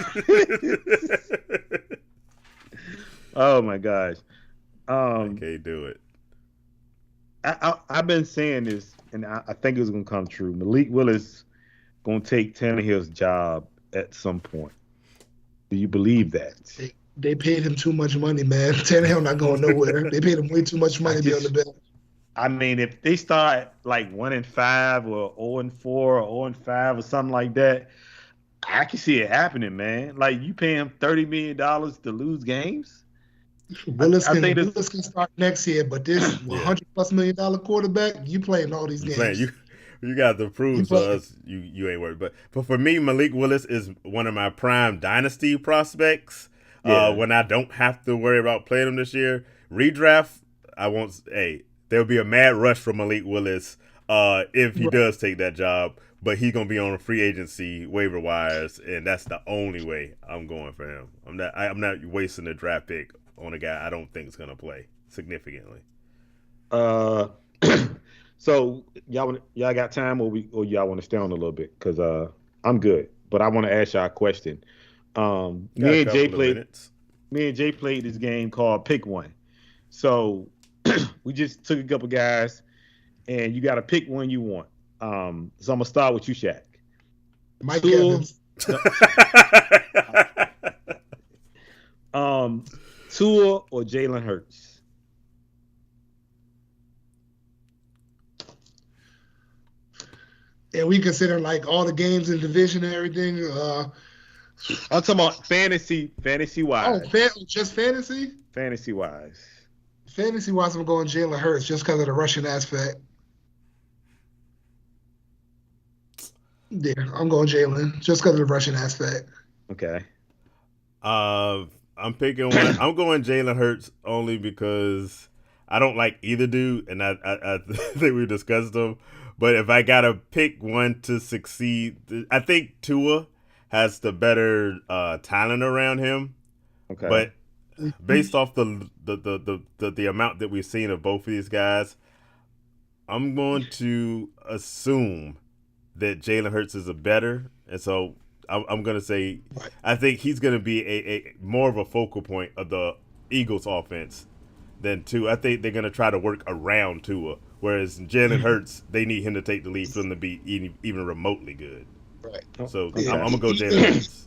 Oh my gosh. I can't do it. I've been saying this, and I think it's gonna come true. Malik Willis gonna take Tannehill's job at some point. Do you believe that? They paid him too much money, man. Tannehill not going nowhere. They paid him way too much money to be on the bench. I mean, if they start like 1-5 or 0-4 or 0-5 or something like that, I can see it happening, man. Like you pay him $30 million to lose games. Willis can start next year, but this $100+ million quarterback, you playing all these games. You got to prove to us you ain't worried. But for me, Malik Willis is one of my prime dynasty prospects. When I don't have to worry about playing him this year, redraft, there'll be a mad rush for Malik Willis if he does take that job, but he's gonna be on a free agency waiver wires, and that's the only way I'm going for him. I'm not wasting a draft pick on a guy I don't think is gonna play significantly. So y'all got time, or y'all want to stay on a little bit? Because I'm good, but I want to ask y'all a question. Me and Jay played this game called Pick One. So we just took a couple guys, and you got to pick one you want. So I'm gonna start with you, Shaq. Mike Evans. Tua or Jalen Hurts? And we consider like all the games in the division and everything. I'm talking about fantasy wise. Oh, just fantasy? Fantasy wise. Fantasy wise, I'm going Jalen Hurts just because of the rushing aspect. Yeah, I'm going Jalen just because of the rushing aspect. Okay. I'm picking one. I'm going Jalen Hurts only because I don't like either dude, and I think we discussed them. But if I gotta pick one to succeed, I think Tua has the better talent around him. Okay. But based off the amount that we've seen of both of these guys, I'm going to assume that Jalen Hurts is a better, and so I'm going to say I think he's going to be a more of a focal point of the Eagles' offense than Tua. I think they're going to try to work around Tua, whereas Jalen Hurts, they need him to take the lead for them to be even remotely good. Right. So I'm going to go Jalen Hurts.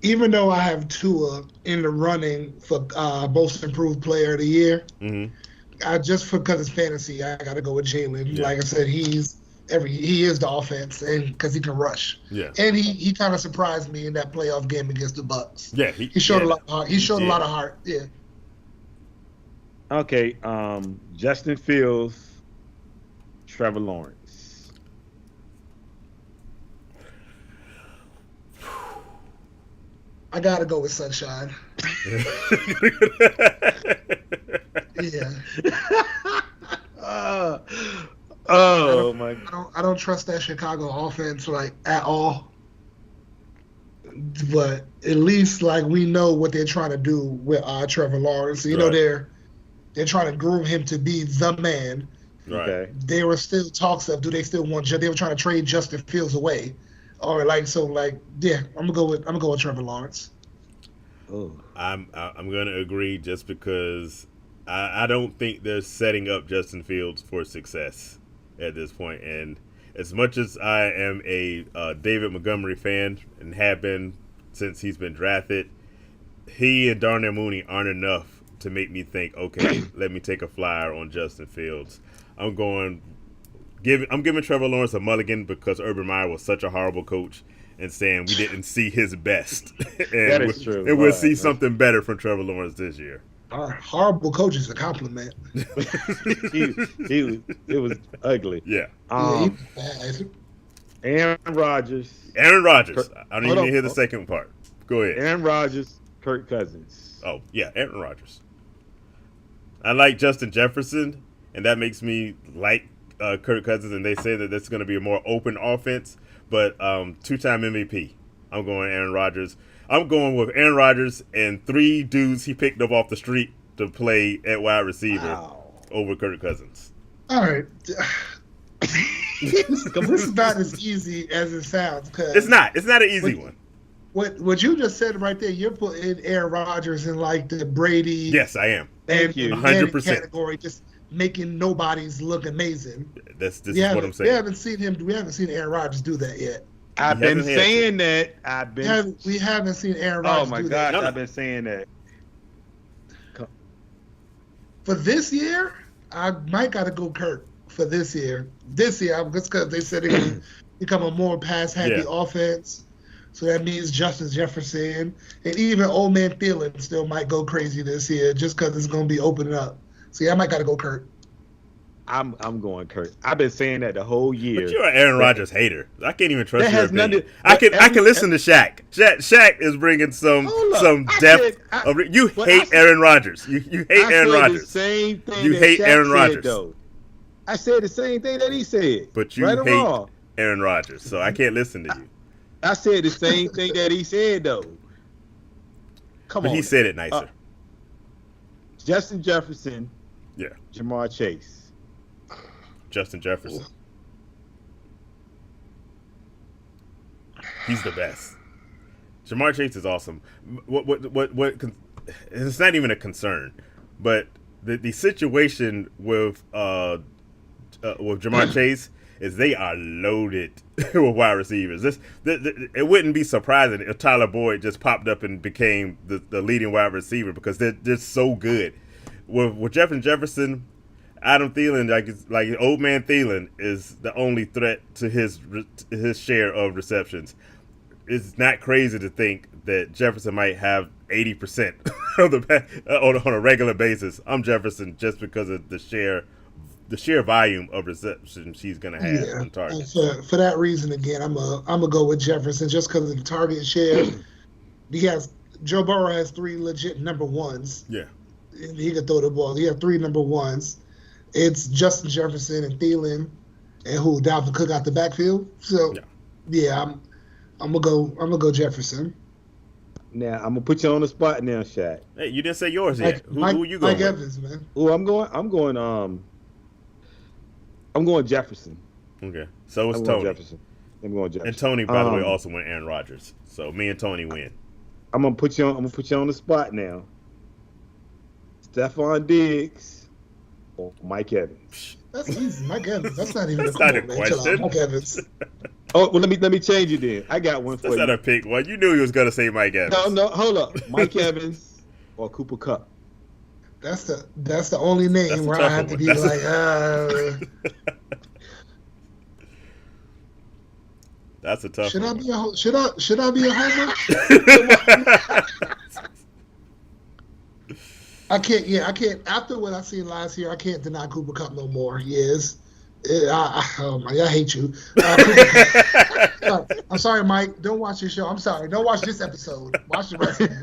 Even though I have Tua in the running for most improved player of the year, just because it's fantasy, I got to go with Jalen. Yeah. Like I said, he is the offense, and because he can rush. Yeah. And he kind of surprised me in that playoff game against the Bucks. Yeah. He showed a lot of heart. He showed a lot of heart. Yeah. Okay. Justin Fields, Trevor Lawrence. I gotta go with Sunshine. Yeah. My! I don't trust that Chicago offense like at all. But at least like we know what they're trying to do with Trevor Lawrence. You know they're trying to groom him to be the man. Right. There were still talks of they were trying to trade Justin Fields away Or yeah, I'm gonna go with Trevor Lawrence. Oh, I'm gonna agree just because I don't think they're setting up Justin Fields for success at this point. And as much as I am a David Montgomery fan and have been since he's been drafted, he and Darnell Mooney aren't enough to make me think, okay, let me take a flyer on Justin Fields. I'm giving Trevor Lawrence a mulligan because Urban Meyer was such a horrible coach and saying we didn't see his best. And that is true. And we'll see something better from Trevor Lawrence this year. Horrible coach is a compliment. it was ugly. Yeah. Aaron Rodgers. I don't even hear the second part. Go ahead. Aaron Rodgers, Kirk Cousins. Oh, yeah, Aaron Rodgers. I like Justin Jefferson, and that makes me like Kirk Cousins, and they say that that's going to be a more open offense, but two-time MVP. I'm going Aaron Rodgers. I'm going with Aaron Rodgers and 3 dudes he picked up off the street to play at wide receiver over Kirk Cousins. All right. This is not as easy as it sounds. It's not. It's not an easy one. What you just said right there, you're putting Aaron Rodgers in like the Brady. Yes, I am. Thank you. 100% category, just making nobody's look amazing. This is what I'm saying. We haven't seen Aaron Rodgers do that yet. I've been saying that. We haven't seen Aaron Rodgers. Oh my gosh, I've been saying that. For this year, I might gotta go Kirk for this year. Just because they said it can become a more pass-happy offense. So that means Justin Jefferson and even old man Thielen still might go crazy this year just because it's going to be opening up. So yeah, I might got to go Kirk. I'm going Kirk. I've been saying that the whole year. But you're an Aaron Rodgers hater. I can't even trust your opinion. I can listen to Shaq. Shaq is bringing some depth. You hate Aaron Rodgers. You hate Aaron Rodgers. Same thing. You hate Aaron Rodgers. Though. I said the same thing that he said. But you hate Aaron Rodgers, so I can't listen to you. I said the same thing that he said, though. But he said it nicer. Justin Jefferson. Yeah. Jamar Chase. Justin Jefferson. He's the best. Jamar Chase is awesome. What it's not even a concern, but the situation with Jamar Chase is they are loaded with wide receivers. It wouldn't be surprising if Tyler Boyd just popped up and became the leading wide receiver because they're just so good. With Jefferson, Adam Thielen, like old man Thielen, is the only threat to his share of receptions. It's not crazy to think that Jefferson might have 80% of on a regular basis. I'm Jefferson just because of the sheer volume of receptions he's going to have on target. For that reason, again, I'm gonna go with Jefferson just because of the target share. Joe Burrow has 3 legit number ones. Yeah, he can throw the ball. He has 3 number ones. It's Justin Jefferson and Thielen, and Dalvin Cook out the backfield. So I'm gonna go Jefferson. Now I'm gonna put you on the spot now, Shaq. Hey, you didn't say yours yet. Who you going? Mike Evans, man. Oh, I'm going Jefferson. Okay, so it's Tony. Jefferson. I'm going Jefferson. And Tony, by the way, also went Aaron Rodgers. So me and Tony win. I'm gonna put you on the spot now. Stephon Diggs or Mike Evans. That's easy, Mike Evans. That's not even a question. Mike Evans. Oh well, let me change it then. I got one for you. That's not a pick. Well, you knew he was gonna say Mike Evans. No, hold up. Mike Evans or Cooper Kupp. That's the only name where I have to be like, That's a tough one. Should I be a homer? I can't. After what I seen last year, I can't deny Cooper Kupp no more. Yes. I hate you. I'm sorry, Mike. Don't watch your show. I'm sorry. Don't watch this episode. Watch the rest of it.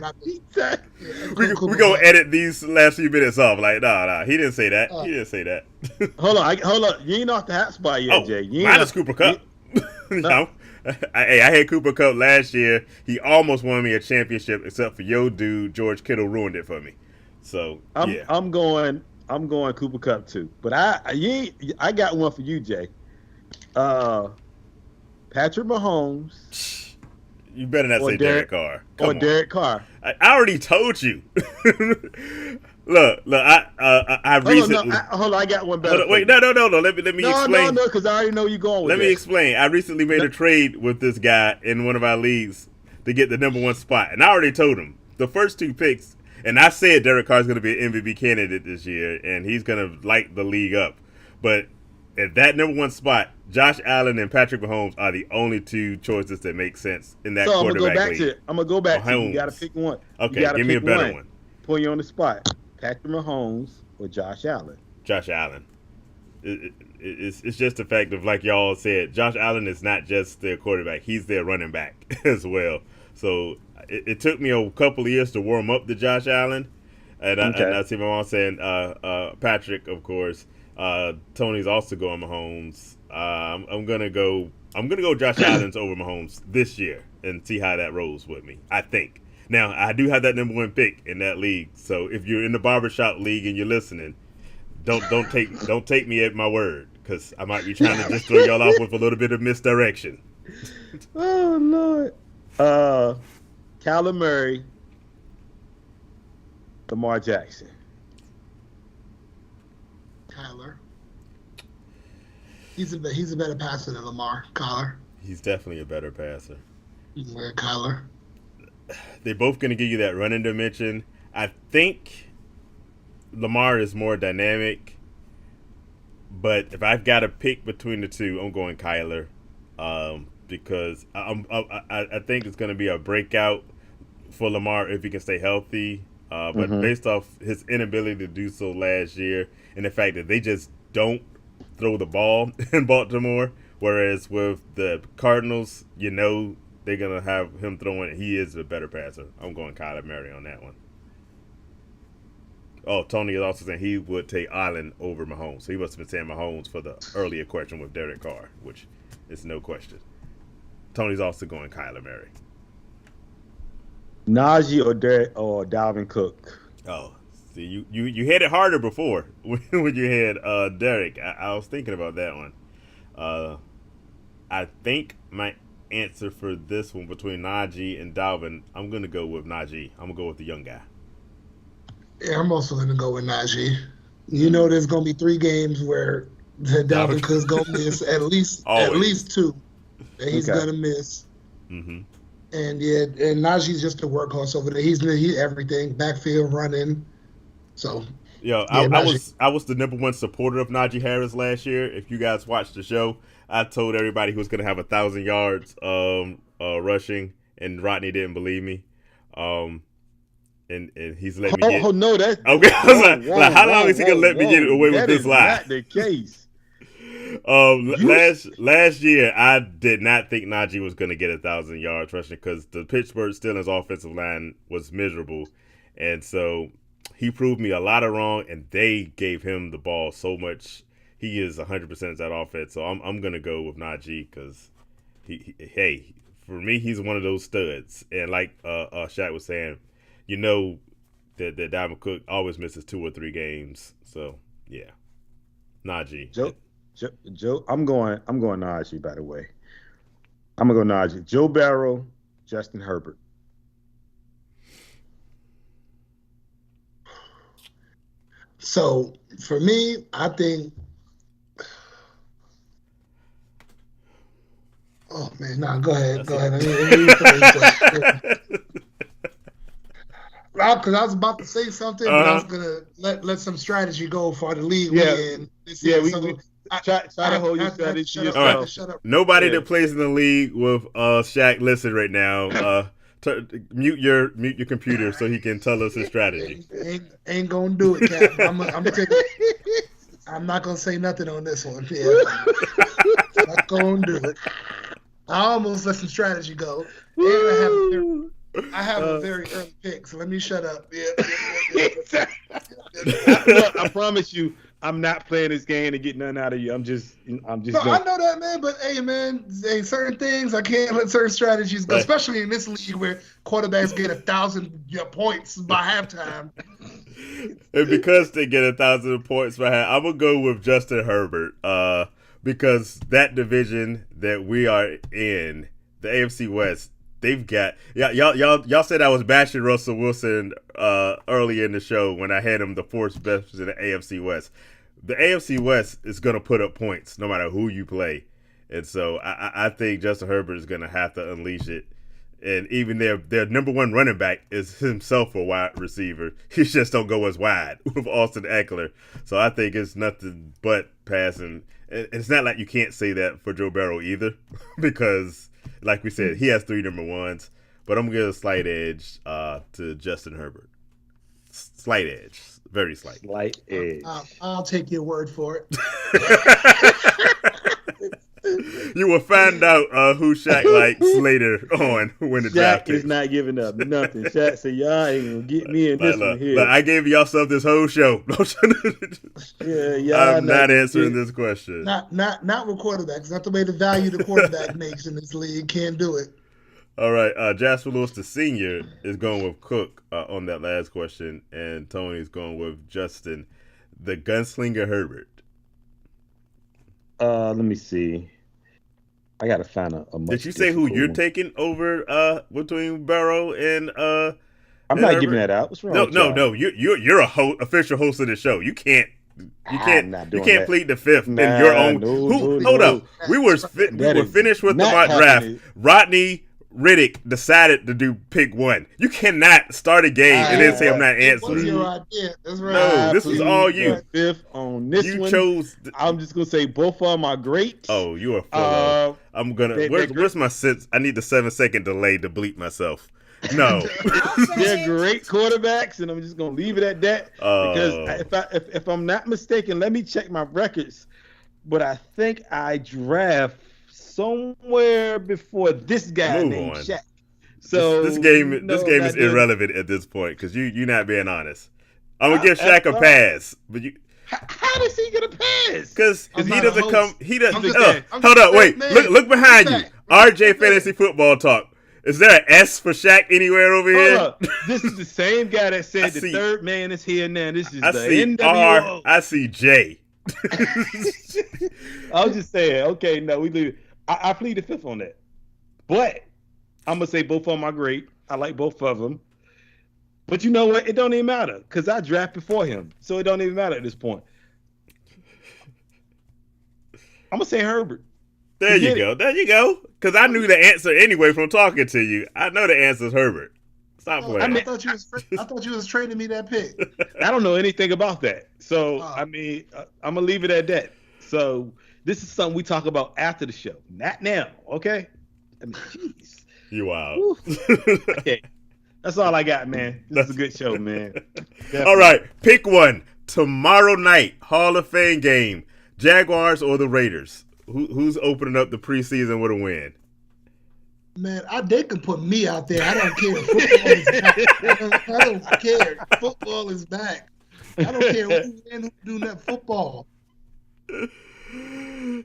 We're going to edit these last few minutes off. Like, nah. He didn't say that. He didn't say that. Hold on. You ain't off the hot spot yet, Jay. Minus Cooper Kupp. No. I had Cooper Kupp last year. He almost won me a championship, except for your dude, George Kittle, ruined it for me. So, I'm going Cooper Kupp too. But I got one for you, Jay. Patrick Mahomes. You better not say Derek Carr. Or Derek Carr. I already told you. Look. I recently. Hold on, I got one better. Wait, no. Let me explain. No, because I already know you're going with Let me explain. I recently made a trade with this guy in one of our leagues to get the number 1 spot, and I already told him the first 2 picks. And I said Derek Carr is going to be an MVP candidate this year, and he's going to light the league up. But at that number 1 spot, Josh Allen and Patrick Mahomes are the only 2 choices that make sense in that quarterback league. I'm going to go back to it. You got to pick one. Okay, give me a better one. Put you on the spot. Patrick Mahomes or Josh Allen? Josh Allen. It's just the fact of, like y'all said, Josh Allen is not just their quarterback. He's their running back as well. So it took me a couple of years to warm up to Josh Allen. And I see my mom saying Patrick, of course. Tony's also going Mahomes. I'm gonna go Josh Allen's over Mahomes this year and see how that rolls with me. I think. Now I do have that number 1 pick in that league. So if you're in the barbershop league and you're listening, don't take me at my word, because I might be trying to just throw y'all off with a little bit of misdirection. Oh Lord. Kyler Murray, Lamar Jackson. Kyler. He's a better passer than Lamar. Kyler. He's definitely a better passer. Yeah, Kyler. They're both going to give you that running dimension. I think Lamar is more dynamic, but if I've got to pick between the 2, I'm going Kyler, because I think it's going to be a breakout for Lamar if he can stay healthy. But based off his inability to do so last year, and the fact that they just don't throw the ball in Baltimore, whereas with the Cardinals, they're going to have him throwing. He is a better passer. I'm going Kyler Murray on that one. Oh, Tony is also saying he would take Allen over Mahomes. So he must have been saying Mahomes for the earlier question with Derek Carr, which is no question. Tony's also going Kyler Murray. Najee or Dalvin Cook? Oh, see, you had it harder before when you had Derek. I was thinking about that one. I think my answer for this one between Najee and Dalvin, I'm going to go with Najee. I'm going to go with the young guy. Yeah, I'm also going to go with Najee. There's going to be 3 games where Dalvin Cook's going to miss at least 2 that he's going to miss. Mm-hmm. And Najee's just a workhorse over there. He's everything, backfield running. So I was the number 1 supporter of Najee Harris last year. If you guys watched the show, I told everybody he was going to have 1,000 yards rushing, and Rodney didn't believe me. And he's let me get. Oh no, that's okay. I was like, how long is he gonna let me get away with this lie? That is not the case. Last year, I did not think Najee was going to get 1,000 yards rushing because the Pittsburgh Steelers offensive line was miserable. And so he proved me a lot of wrong, and they gave him the ball so much. He is 100% that offense. So I'm going to go with Najee because, for me, he's one of those studs. And like Shaq was saying, that Dalvin Cook always misses 2 or 3 games. So, yeah. Najee. Joe, I'm going Najee, by the way. I'm going to go Najee. Joe Burrow, Justin Herbert. So, for me, I think oh, man, go ahead. Go ahead. Because I was about to say something, but I was going to let some strategy go for the league. Try to hold your strategy to yourself. Shut up. Nobody that plays in the league with Shaq listen right now. Mute your computer so he can tell us his strategy. Ain't gonna do it, Cap. I'm not gonna say nothing on this one. Yeah, not gonna do it. I almost let some strategy go. And I have a very early pick, so let me shut up. Yeah. I promise you, I'm not playing this game to get nothing out of you. I'm just. No, I know that, man. But hey, man, certain things I can't let certain strategies go, especially in this league where quarterbacks get 1,000 points by halftime. And because they get 1,000 points by half, I'm gonna go with Justin Herbert. because that division that we are in, the AFC West, they've got y'all said I was bashing Russell Wilson early in the show when I had him the fourth best in the AFC West. The AFC West is going to put up points no matter who you play, and so I think Justin Herbert is going to have to unleash it. And even their number one running back is himself a wide receiver. He just don't go as wide with Austin Eckler. So I think it's nothing but passing. And it's not like you can't say that for Joe Burrow either, because, like we said, he has 3 number ones. But I'm going to give a slight edge to Justin Herbert. Slight edge. Very slight. Slight edge. I'll take your word for it. You will find out who Shaq likes later on when the draft Shaq is not giving up nothing. Shaq said, y'all ain't going to get me in this one here. But I gave y'all stuff this whole show. Yeah, y'all I'm not answering this question. Not with quarterbacks. Not the way to value the quarterback makes in this league. Can't do it. All right, Jasper Lewis, the senior, is going with Cook on that last question, and Tony's going with Justin, the gunslinger Herbert. Let me see. I gotta find a much. Did you say who you're taking over between Burrow and I'm not giving that out. What's wrong? No. You're a official host of the show. You can't plead the fifth in your own. Hold up. We were finished with the mock draft. Rodney Riddick decided to do pick 1. You cannot start a game and then say I'm not answering. What's your idea? That's right. No, this was all you. Fifth on this you one. Chose. I'm just gonna say both of them are great. Oh, you are full. I'm gonna. Where's my sense? I need the 7-second delay to bleep myself. No, they're great quarterbacks, and I'm just gonna leave it at that. Because if I'm not mistaken, let me check my records. But I think I draft somewhere before this guy named Shaq. So this game is irrelevant at this point because you're not being honest. I'm gonna give Shaq a pass, but you. How does he get a pass? Because he doesn't come. He doesn't. Hold up, wait. Look behind you. RJ Fantasy Football Talk. Is there an S for Shaq anywhere over here? This is the same guy that said the third man is here now. This is I the see NWO. R. I see J. I was just saying. Okay, no, we leave it. I plead the fifth on that. But I'm gonna say both of them are great. I like both of them. But you know what? It don't even matter because I draft before him, so it don't even matter at this point. I'm gonna say Herbert. There you go. Because I knew the answer anyway from talking to you. I know the answer is Herbert. Stop playing. I thought you was trading me that pick. I don't know anything about that. So, I mean, I'm going to leave it at that. So, this is something we talk about after the show. Not now, okay? I mean, jeez. You wild. Okay. That's all I got, man. This is a good show, man. Definitely. All right. Pick one. Tomorrow night, Hall of Fame game. Jaguars or the Raiders? Who's opening up the preseason with a win? Man, they can put me out there. I don't care. Football is back. I don't care. Football is back. I don't care who do that football.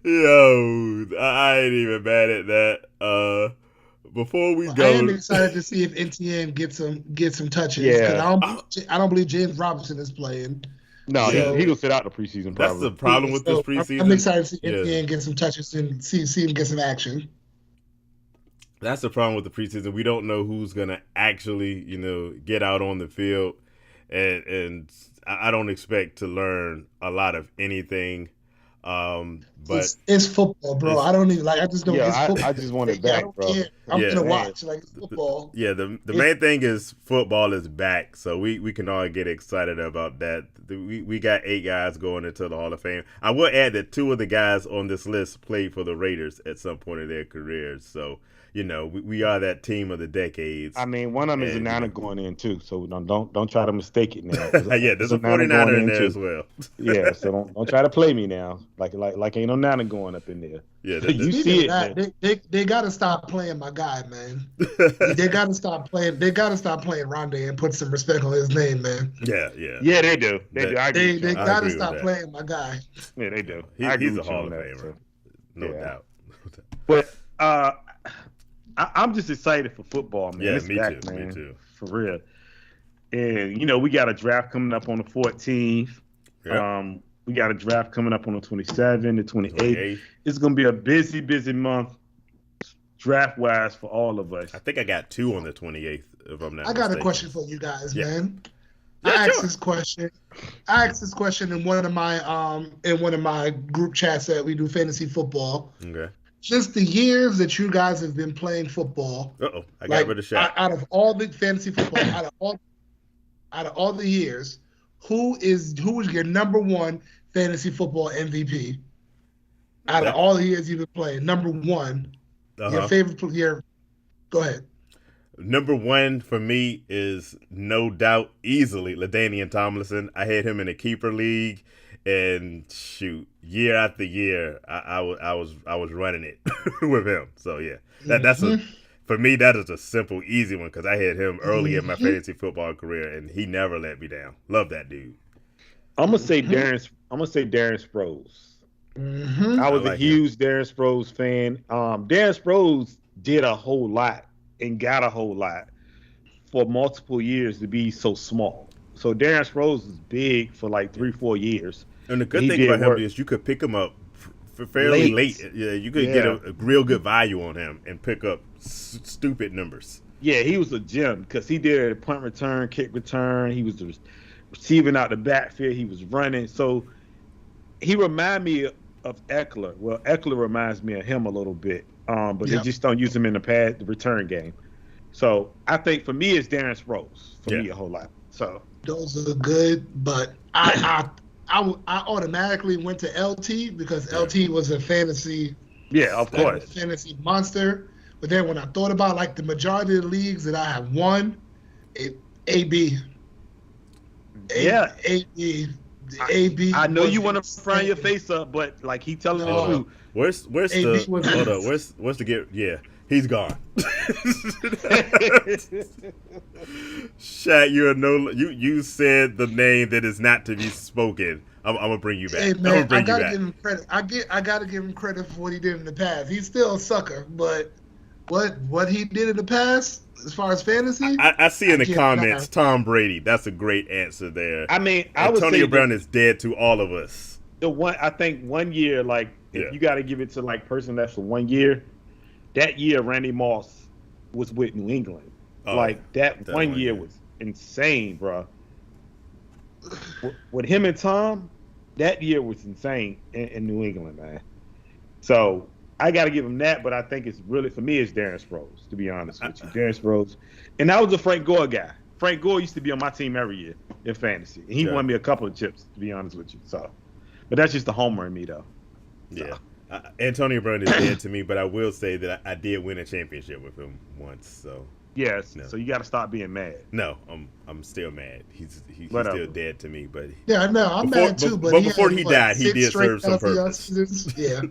Yo, I ain't even mad at that. Before we go, I am excited to see if NTN get some touches. Yeah. I don't believe James Robinson is playing. No, he gonna sit out the preseason. That's the problem with this preseason. I'm excited to see NTN get some touches and see him get some action. That's the problem with the preseason. We don't know who's gonna actually, get out on the field, and I don't expect to learn a lot of anything. But it's football, bro. I don't even I just don't. Yeah, it's I just want it back, bro. Care. I'm gonna watch. It's football. The main thing is football is back, so we can all get excited about that. We got 8 guys going into the Hall of Fame. I will add that 2 of the guys on this list played for the Raiders at some point in their careers, so. We are that team of the decades. I mean, one of them is a Niner going in too, so don't try to mistake it now. Yeah, there's a 49er in there as well. Yeah, so don't try to play me now. Like ain't no Niner going up in there. Yeah, you see it. They gotta stop playing my guy, man. They gotta stop playing. They gotta stop playing Rondé and put some respect on his name, man. Yeah. Yeah, they do. They gotta stop playing my guy. Yeah, they do. He's a Hall of Famer, no doubt. But I'm just excited for football, man. Yeah, it's me back, too. man. Me too. For real. And we got a draft coming up on the 14th. Yep. We got a draft coming up on the 27th, the 28th. It's going to be a busy, busy month draft-wise for all of us. I think I got 2 on the 28th, if I'm not mistaken. I got a question for you guys, man. I asked this question in one of my group chats that we do fantasy football. Okay. Just the years that you guys have been playing football. I got rid of shot. Out of all the fantasy football, out of all the years, who is your number one fantasy football MVP? Out of all the years you've been playing, number one, your favorite player. Go ahead. Number one for me is no doubt easily Ladainian Tomlinson. I had him in a keeper league, and shoot, year after year, I was running it with him. So yeah, that's for me that is a simple, easy one because I had him early in my fantasy football career, and he never let me down. Love that dude. I'm gonna say Darren Sproles. I was a huge Darren Sproles fan. Darren Sproles did a whole lot and got a whole lot for multiple years to be so small. So Darren Sproles is big for like 3-4 years. And the good thing about him is you could pick him up for fairly late. Yeah, you could get a real good value on him and pick up stupid numbers. Yeah, he was a gem because he did a punt return, kick return. He was receiving out the backfield. He was running. So he reminded me of Eckler. Well, Eckler reminds me of him a little bit. But they just don't use him in the return game. So I think for me it's Darren Sproles for me a whole lot. So those are good, but I automatically went to LT because LT was a fantasy. Yeah, of course, fantasy monster. But then when I thought about like the majority of the leagues that I have won, AB. Yeah, AB. AB. I know you want to fry your face up, but like he telling the truth. Where's the get? Yeah, he's gone. Shaq, you said the name that is not to be spoken. I'm gonna bring you back. Hey man, I gotta give him credit. I gotta give him credit for what he did in the past. He's still a sucker, but what he did in the past, as far as fantasy, I see in the comments Tom Brady. That's a great answer there. I mean, Antonio Brown is dead to all of us. I think 1 year, like if you got to give it to like person that's for 1 year, that year Randy Moss was with New England. Like that 1 year was insane, bro. With him and Tom, that year was insane in New England, man. So I got to give him that, but I think it's really, for me, it's Darren Sproles, to be honest with you. Darren Sproles. And I was a Frank Gore guy. Frank Gore used to be on my team every year in fantasy. And he won me a couple of chips, to be honest with you. So, but that's just the homer in me, though. Yeah. Antonio Brown is dead to me, but I will say that I did win a championship with him once. So yes. No. So you got to stop being mad. No, I'm still mad. He's still dead to me. But yeah, no, I'm mad too. But before he died, he did serve some purpose. Yeah.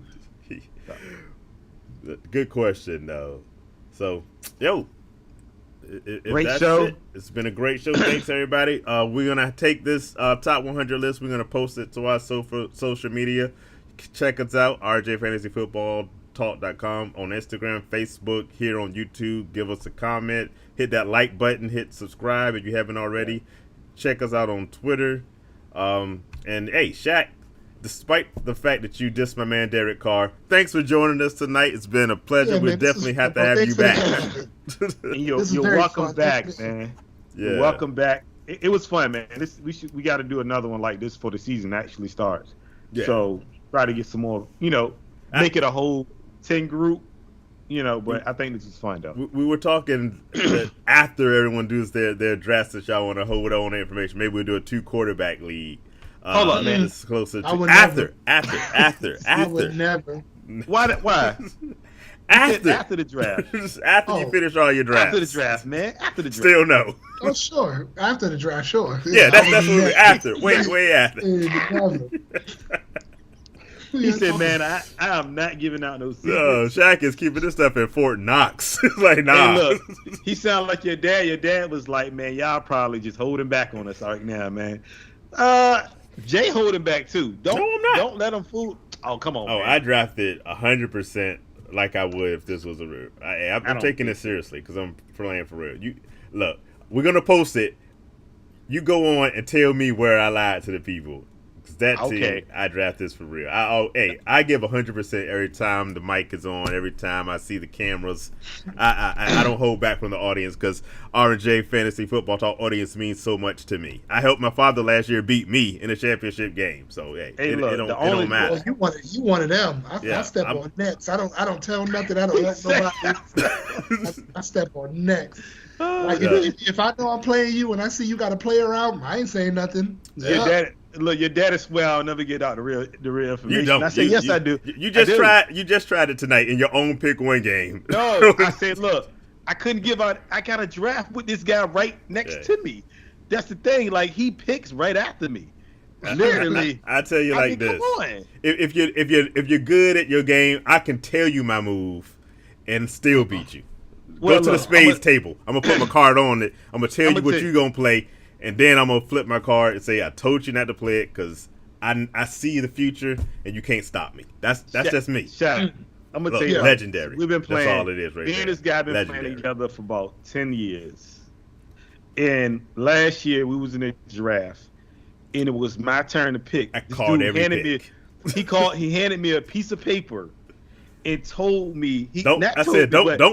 Good question, though. So, great show. It's been a great show. Thanks, everybody. We're going to take this top 100 list. We're going to post it to our social media. Check us out, rjfantasyfootballtalk.com on Instagram, Facebook, here on YouTube. Give us a comment. Hit that like button. Hit subscribe if you haven't already. Check us out on Twitter. And, hey, Shaq, despite the fact that you dissed my man Derek Carr, thanks for joining us tonight. It's been a pleasure. We definitely have to have you back. You're welcome back, man. Yeah. You're welcome back. It was fun, man. We got to do another one like this before the season actually starts. Yeah. So try to get some more, make it a whole 10 group, but I think this is fun, though. We were talking that after everyone does their drafts that y'all want to hold on to information, maybe we'll do a 2 quarterback league. Hold on, man. It's closer to after. I would never. Why? After the draft. After you finish all your drafts. After the draft, man. After the draft. Still no. Oh, sure. After the draft, sure. Yeah, that's what we're after. Way after. He said, man, I am not giving out no secrets. No, Shaq is keeping this stuff in Fort Knox. It's like, nah. Hey, look, he sounded like your dad. Your dad was like, man, y'all probably just holding back on us right now, man. Jay holding back, too. Don't let him fool. Oh, come on, man. I drafted 100% like I would if this was a real. I'm taking it seriously because I'm playing for real. Look, we're going to post it. You go on and tell me where I lied to the people. That team, I draft this for real. I give 100% every time the mic is on, every time I see the cameras. I don't hold back from the audience because R&J Fantasy Football Talk audience means so much to me. I helped my father last year beat me in a championship game, so it don't matter. You one of them. I step on necks. I don't tell nothing. I don't want nobody. I step on necks. Like if I know I'm playing you and I see you got a player out, I ain't saying nothing. Your daddy swear I'll never get out the real information. You don't. I say yes, I do. You just tried it tonight in your own pick one game. No, I said, look, I couldn't give out. I got a draft with this guy right next to me. That's the thing. Like he picks right after me. Literally. I tell you this. Come on. If you're good at your game, I can tell you my move and still beat you. Go to the spades table. I'm gonna put my card on it. I'm gonna tell you what you're gonna play. And then I'm going to flip my card and say, I told you not to play it because I see the future and you can't stop me. That's just me. I'm going to tell you. Legendary. We've been playing. That's all it is right Me and this guy been playing each other for about 10 years. And last year we was in a draft and it was my turn to pick. I called every pick. He handed me a piece of paper and told me don't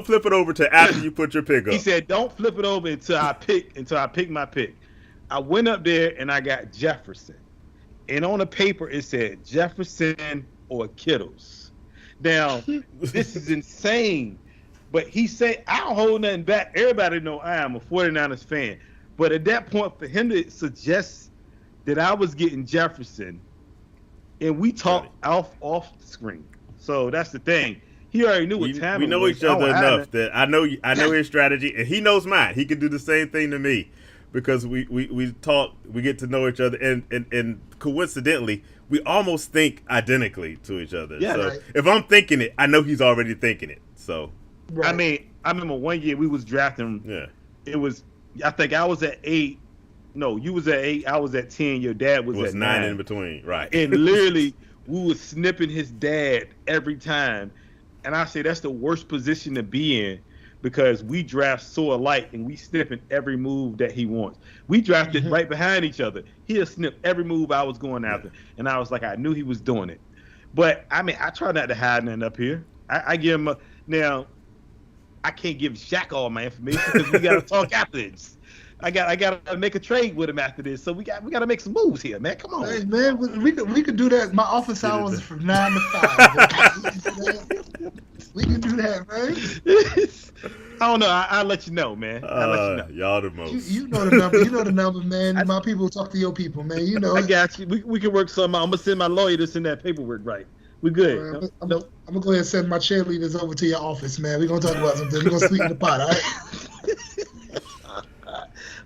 flip it over to after you put your pick up. He said don't flip it over until I pick my pick. I went up there and I got Jefferson. And on the paper it said Jefferson or Kittles. Now, this is insane. But he said, I don't hold nothing back. Everybody know I am a 49ers fan. But at that point, for him to suggest that I was getting Jefferson, and we talked off the screen. So that's the thing. He already knew what time we know each other enough that I know his strategy, and he knows mine. He can do the same thing to me. Because we talk, we get to know each other, and coincidentally, we almost think identically to each other. Yeah, so if I'm thinking it, I know he's already thinking it. So I mean, I remember one year we was drafting. Yeah, it was. I think I was at 8. No, you was at 8. I was at 10. Your dad was at 9 in between, right? And literally, we was snipping his dad every time, and I say that's the worst position to be in. Because we draft so alike and we sniffing every move that he wants. We drafted right behind each other. He'll snip every move I was going after. And I was like, I knew he was doing it. But, I mean, I try not to hide nothing up here. I give him now, I can't give Shaq all my information because we got to talk after this. I got to make a trade with him after this. So we got to make some moves here, man. Come on. Hey, man, we could do that. My office hours is from 9 to 5. We can do that, man. I don't know. I'll let you know, man. I'll let you know. Y'all the most. You know the number. You know the number, man. My people talk to your people, man. You know. I got you. We can work something out. I'm going to send my lawyer to send that paperwork right. We good. I'm going to go ahead and send my cheerleaders over to your office, man. We're going to talk about something. We're going to sleep in the pot, all right?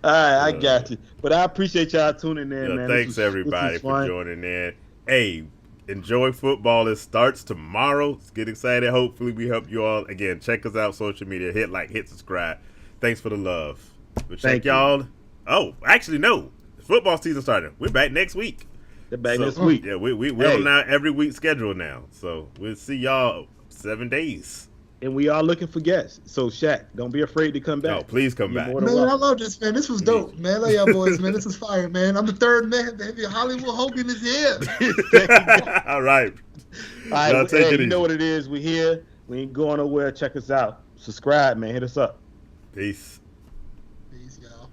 All right, I got you. But I appreciate y'all tuning in, man. Thanks, everybody, for joining in. Hey, enjoy football. It starts tomorrow. Let's get excited. Hopefully, we help you all. Again, check us out on social media. Hit like, hit subscribe. Thanks for the love. We'll check y'all. Oh, actually, no. Football season started. We're back next week. They're back this week. Yeah, we're on now every week schedule now. So we'll see y'all 7 days. And we are looking for guests. So, Shaq, don't be afraid to come back. No, please come back. Man, I love this, man. This was dope, man. I love y'all boys, man. This is fire, man. I'm the third man, baby. Hollywood Hogan is here. All right. All right. Hey, you know what it is. We're here. We ain't going nowhere. Check us out. Subscribe, man. Hit us up. Peace. Peace, y'all.